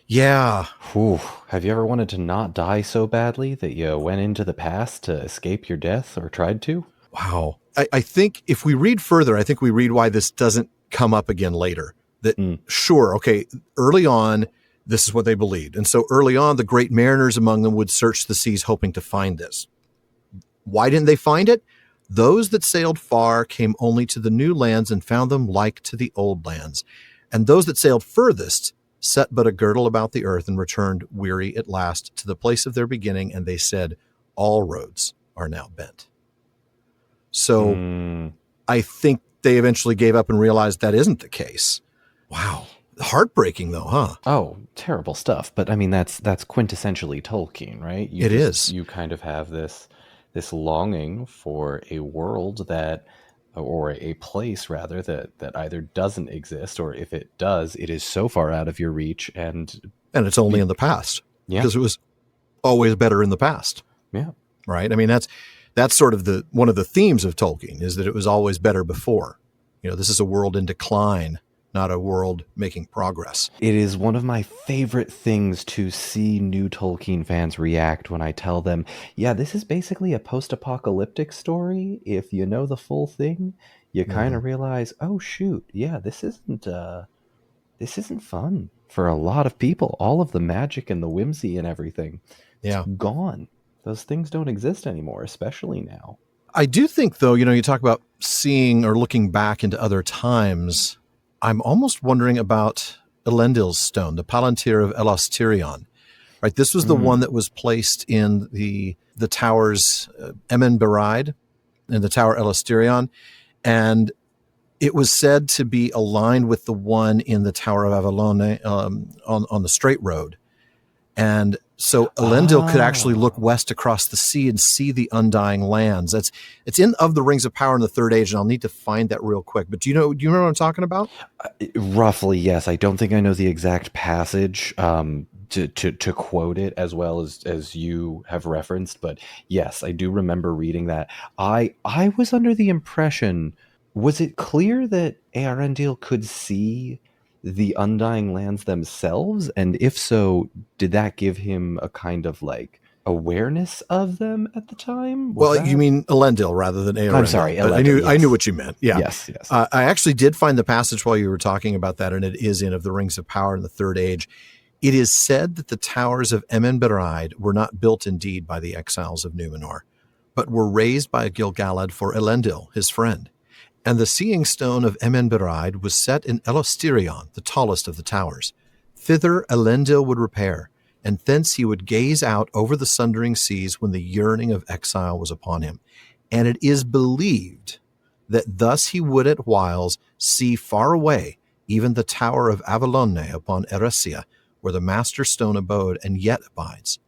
Yeah. Whew. Have you ever wanted to not die so badly that you went into the past to escape your death, or tried to? Wow. I think if we read further, I think we read why this doesn't come up again later. That sure, okay, early on, this is what they believed. And so early on, the great mariners among them would search the seas hoping to find this. Why didn't they find it? Those that sailed far came only to the new lands and found them like to the old lands. And those that sailed furthest set but a girdle about the earth and returned weary at last to the place of their beginning. And they said, all roads are now bent. So I think they eventually gave up and realized that isn't the case. Wow. Heartbreaking though, huh? Oh, terrible stuff. But I mean, that's quintessentially Tolkien, right? It is. You kind of have this longing for a world that, or a place rather, that either doesn't exist, or if it does, it is so far out of your reach, and it's only in the past. Yeah. Because it was always better in the past. Yeah. Right? I mean, that's sort of one of the themes of Tolkien, is that it was always better before. You know, this is a world in decline, not a world making progress. It is one of my favorite things to see new Tolkien fans react when I tell them, yeah, this is basically a post-apocalyptic story. If you know the full thing, you kind of realize, oh shoot, yeah, this isn't fun for a lot of people. All of the magic and the whimsy and everything, it's gone. Those things don't exist anymore, especially now. I do think, though, you talk about seeing or looking back into other times. I'm almost wondering about Elendil's stone, the Palantir of Elostirion. Right, this was the one that was placed in the towers Emen Beraid, in the Tower Elostirion, and it was said to be aligned with the one in the Tower of Avallone on the Straight Road. And so Elendil could actually look west across the sea and see the Undying Lands. It's in Of the Rings of Power in the Third Age, and I'll need to find that real quick. But do you remember what I'm talking about? Roughly, yes. I don't think I know the exact passage to quote it as well as you have referenced, but yes, I do remember reading that. I was under the impression, was it clear that Eärendil could see the Undying Lands themselves? And if so, did that give him a kind of like awareness of them at the time? You mean Elendil rather than Eärendil. I'm sorry, Elendil, I knew what you meant. Yeah. Yes. I actually did find the passage while you were talking about that, and it is in Of the Rings of Power in the Third Age. It is said that the towers of Emen Beraid were not built indeed by the exiles of Númenor, but were raised by Gil-galad for Elendil, his friend. And the seeing stone of Emen Beraid was set in Elostirion, the tallest of the towers. Thither Elendil would repair, and thence he would gaze out over the sundering seas when the yearning of exile was upon him. And it is believed that thus he would at whiles see far away even the tower of Avallone upon Eressia, where the Master Stone abode and yet abides.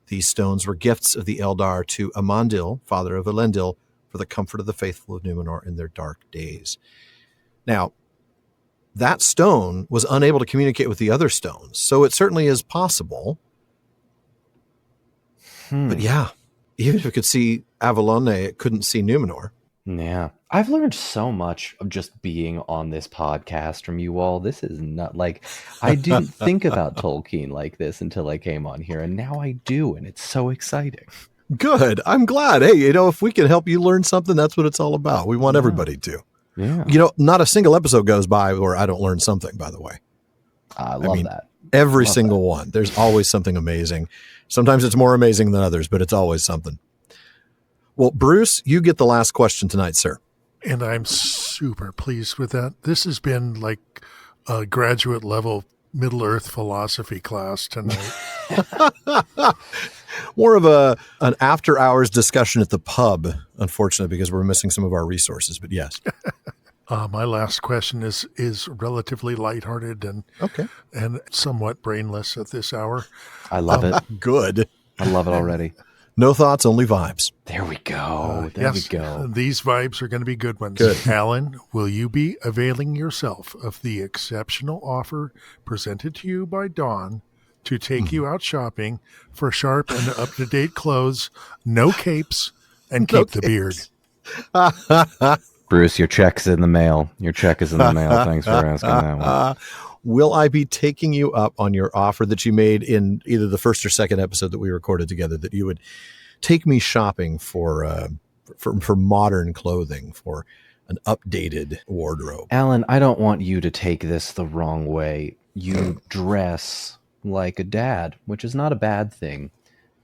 These stones were gifts of the Eldar to Amandil, father of Elendil, for the comfort of the faithful of Númenor in their dark days. Now, that stone was unable to communicate with the other stones, so it certainly is possible. But yeah, even if it could see Avallone, it couldn't see Númenor. Yeah. I've learned so much of just being on this podcast from you all. This is not like, I didn't think about Tolkien like this until I came on here, and now I do, and it's so exciting. Good. I'm glad. Hey, if we can help you learn something, that's what it's all about. We want everybody to. Yeah. Not a single episode goes by where I don't learn something, by the way. I love that. Every single one. There's always something amazing. Sometimes it's more amazing than others, but it's always something. Well, Bruce, you get the last question tonight, sir. And I'm super pleased with that. This has been like a graduate level Middle Earth philosophy class tonight. More of an after hours discussion at the pub, unfortunately, because we're missing some of our resources, but yes. My last question is relatively lighthearted and somewhat brainless at this hour. I love it. Good. I love it already. No thoughts, only vibes. There we go. We go. These vibes are going to be good ones. Good. Alan, will you be availing yourself of the exceptional offer presented to you by Dawn to take you out shopping for sharp and up-to-date clothes, no capes, and keep the beard? Bruce, your check's in the mail. Your check is in the mail. Thanks for asking that one. Will I be taking you up on your offer that you made in either the first or second episode that we recorded together, that you would take me shopping for modern clothing, for an updated wardrobe? Alan, I don't want you to take this the wrong way. You dress like a dad, which is not a bad thing.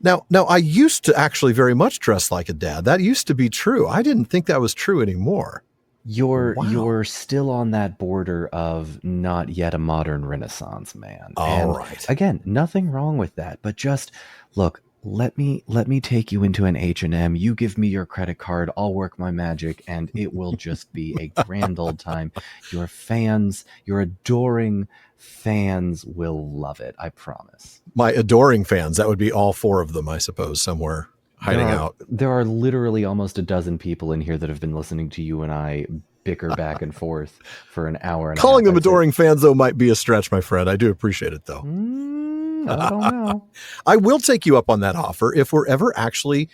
Now, I used to actually very much dress like a dad. That used to be true. I didn't think that was true anymore. You're still on that border of not yet a modern Renaissance man. All right. Again, nothing wrong with that, but just look, let me take you into an H&M. You give me your credit card, I'll work my magic, and it will just be a grand old time. Your fans, your adoring fans will love it, I promise. My adoring fans, that would be all four of them, I suppose, somewhere hiding out. There are literally almost a dozen people in here that have been listening to you and I bicker back and forth for an hour and Calling a half. them adoring fans, though, might be a stretch, my friend. I do appreciate it, though. I don't know. I will take you up on that offer if we're ever actually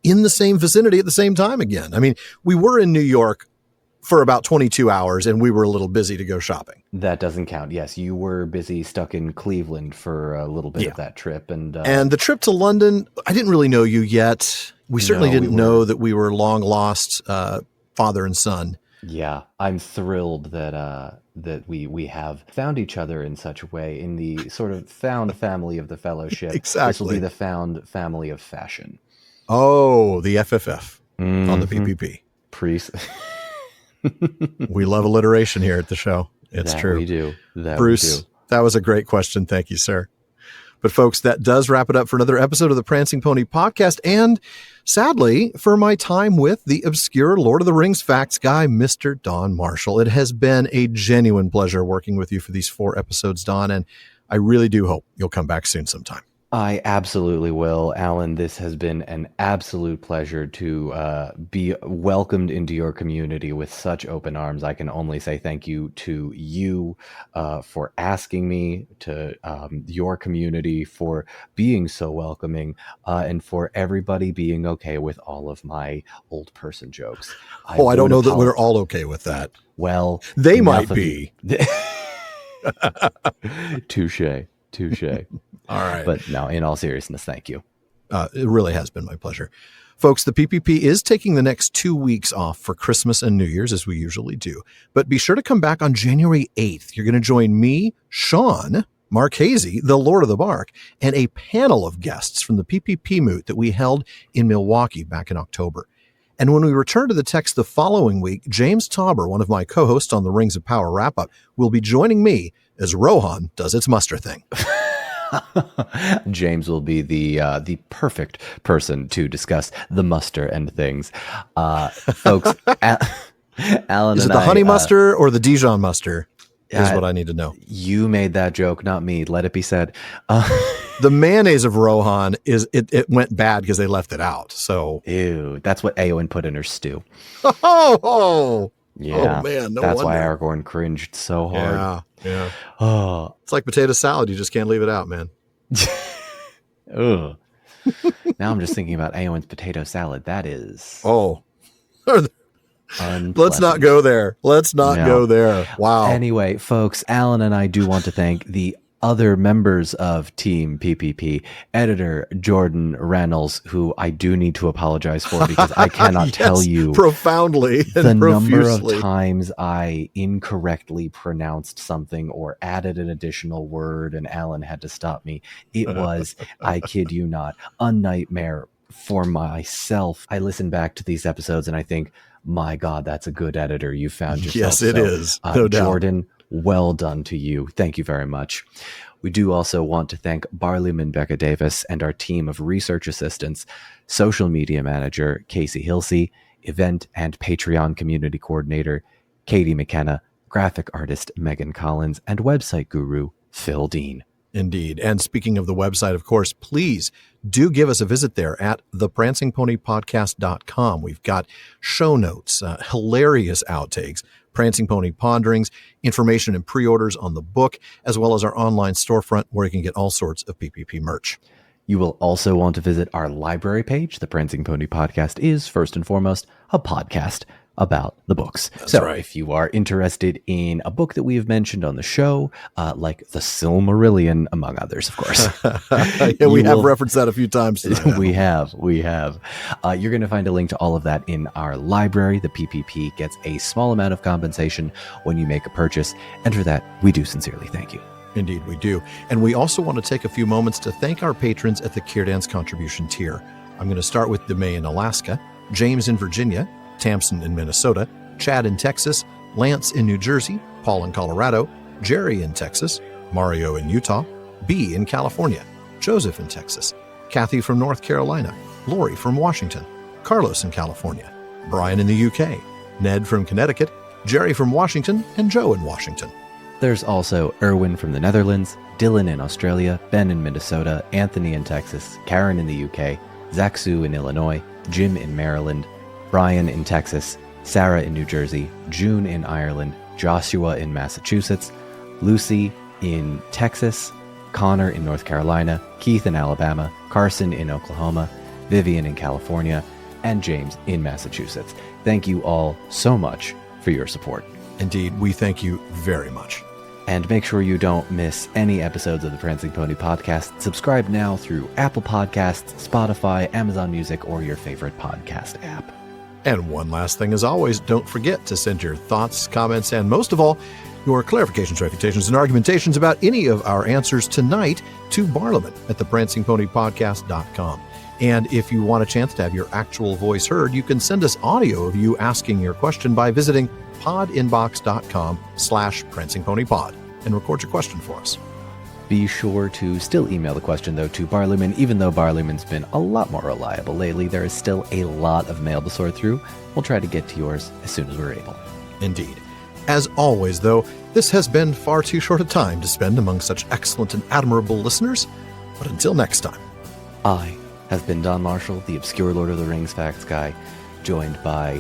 in the same vicinity at the same time again. I mean, we were in New York for about 22 hours, and we were a little busy to go shopping. That doesn't count. Yes, you were busy stuck in Cleveland for a little bit of that trip. And the trip to London, I didn't really know you yet. We certainly didn't know that we were long lost father and son. Yeah, I'm thrilled that we have found each other in such a way in the sort of found family of the fellowship. Exactly. This will be the found family of fashion. Oh, the FFF on the PPP. We love alliteration here at the show. It's true. We do. Bruce, that was a great question. Thank you, sir. But folks, that does wrap it up for another episode of the Prancing Pony podcast. And sadly, for my time with the obscure Lord of the Rings facts guy, Mr. Don Marshall. It has been a genuine pleasure working with you for these 4 episodes, Don. And I really do hope you'll come back soon sometime. I absolutely will, Alan. This has been an absolute pleasure to be welcomed into your community with such open arms. I can only say thank you to you for asking me, to your community for being so welcoming, and for everybody being okay with all of my old person jokes. I don't know that we're all okay with that. Well, they might be. Touche. All right. But no, in all seriousness, thank you. It really has been my pleasure. Folks, the PPP is taking the next 2 weeks off for Christmas and New Year's, as we usually do. But be sure to come back on January 8th. You're going to join me, Shawn, Marchese, the Lord of the Bark, and a panel of guests from the PPP moot that we held in Milwaukee back in October. And when we return to the text the following week, James Tauber, one of my co-hosts on the Rings of Power wrap-up, will be joining me as Rohan does its muster thing. James will be the perfect person to discuss the muster and things. Folks, Alan, is it the honey muster or the Dijon muster? Is what I need to know. You made that joke, not me. Let it be said. The mayonnaise of Rohan it went bad because they left it out. So ew, that's what Eowyn put in her stew. Oh, yeah. Oh man, no that's wonder. why Aragorn cringed so hard. Yeah. Oh, it's like potato salad. You just can't leave it out, man. Ugh. Now I'm just thinking about Eowyn's potato salad. That is unpleasant. Let's not go there. Go there. Wow. Anyway, folks, Alan and I do want to thank the other members of Team PPP, editor Jordan Reynolds, who I do need to apologize for because I cannot tell you profoundly the and number of times I incorrectly pronounced something or added an additional word and Alan had to stop me. It was, I kid you not, a nightmare for myself. I listen back to these episodes and I think, my God, that's a good editor you found yourself. Yes, it is. No doubt. Jordan, well done to you. Thank you very much. We do also want to thank Barleyman Becca Davis and our team of research assistants, social media manager Casey Hilsey, event and Patreon community coordinator Katie McKenna, graphic artist Megan Collins, and website guru Phil Dean. Indeed. And speaking of the website, of course, please do give us a visit there at theprancingponypodcast.com. We've got show notes, hilarious outtakes, Prancing Pony ponderings, information and pre-orders on the book, as well as our online storefront where you can get all sorts of PPP merch. You will also want to visit our library page. The Prancing Pony Podcast is, first and foremost, a podcast about the books. That's so right. If you are interested in a book that we have mentioned on the show, like the Silmarillion, among others, of course. Yeah, we have referenced that a few times today. We have. You're going to find a link to all of that in our library. The PPP gets a small amount of compensation when you make a purchase. And for that, we do sincerely thank you. Indeed, we do. And we also want to take a few moments to thank our patrons at the Kierdance contribution tier. I'm going to start with DeMay in Alaska, James in Virginia, Tamsin in Minnesota, Chad in Texas, Lance in New Jersey, Paul in Colorado, Jerry in Texas, Mario in Utah, B in California, Joseph in Texas, Kathy from North Carolina, Lori from Washington, Carlos in California, Brian in the UK, Ned from Connecticut, Jerry from Washington, and Joe in Washington. There's also Erwin from the Netherlands, Dylan in Australia, Ben in Minnesota, Anthony in Texas, Karen in the UK, Zaksu in Illinois, Jim in Maryland, Brian in Texas, Sarah in New Jersey, June in Ireland, Joshua in Massachusetts, Lucy in Texas, Connor in North Carolina, Keith in Alabama, Carson in Oklahoma, Vivian in California, and James in Massachusetts. Thank you all so much for your support. Indeed, we thank you very much. And make sure you don't miss any episodes of the Prancing Pony podcast. Subscribe now through Apple Podcasts, Spotify, Amazon Music, or your favorite podcast app. And one last thing, as always, don't forget to send your thoughts, comments, and most of all, your clarifications, refutations, and argumentations about any of our answers tonight to Barliman at theprancingponypodcast.com. And if you want a chance to have your actual voice heard, you can send us audio of you asking your question by visiting podinbox.com/prancingponypod and record your question for us. Be sure to still email the question, though, to Barliman. Even though Barliman's been a lot more reliable lately, there is still a lot of mail to sort through. We'll try to get to yours as soon as we're able. Indeed. As always, though, this has been far too short a time to spend among such excellent and admirable listeners. But until next time. I have been Don Marshall, the obscure Lord of the Rings facts guy, joined by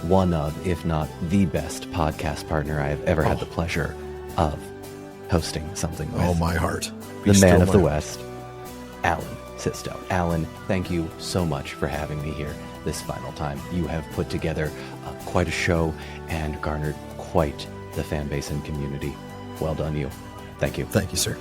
one of, if not the best podcast partner I have ever had the pleasure of hosting something with. Oh, my heart. The man of the West, Alan Sisto. Alan, thank you so much for having me here this final time. You have put together quite a show and garnered quite the fan base and community. Well done, you. Thank you. Thank you, sir.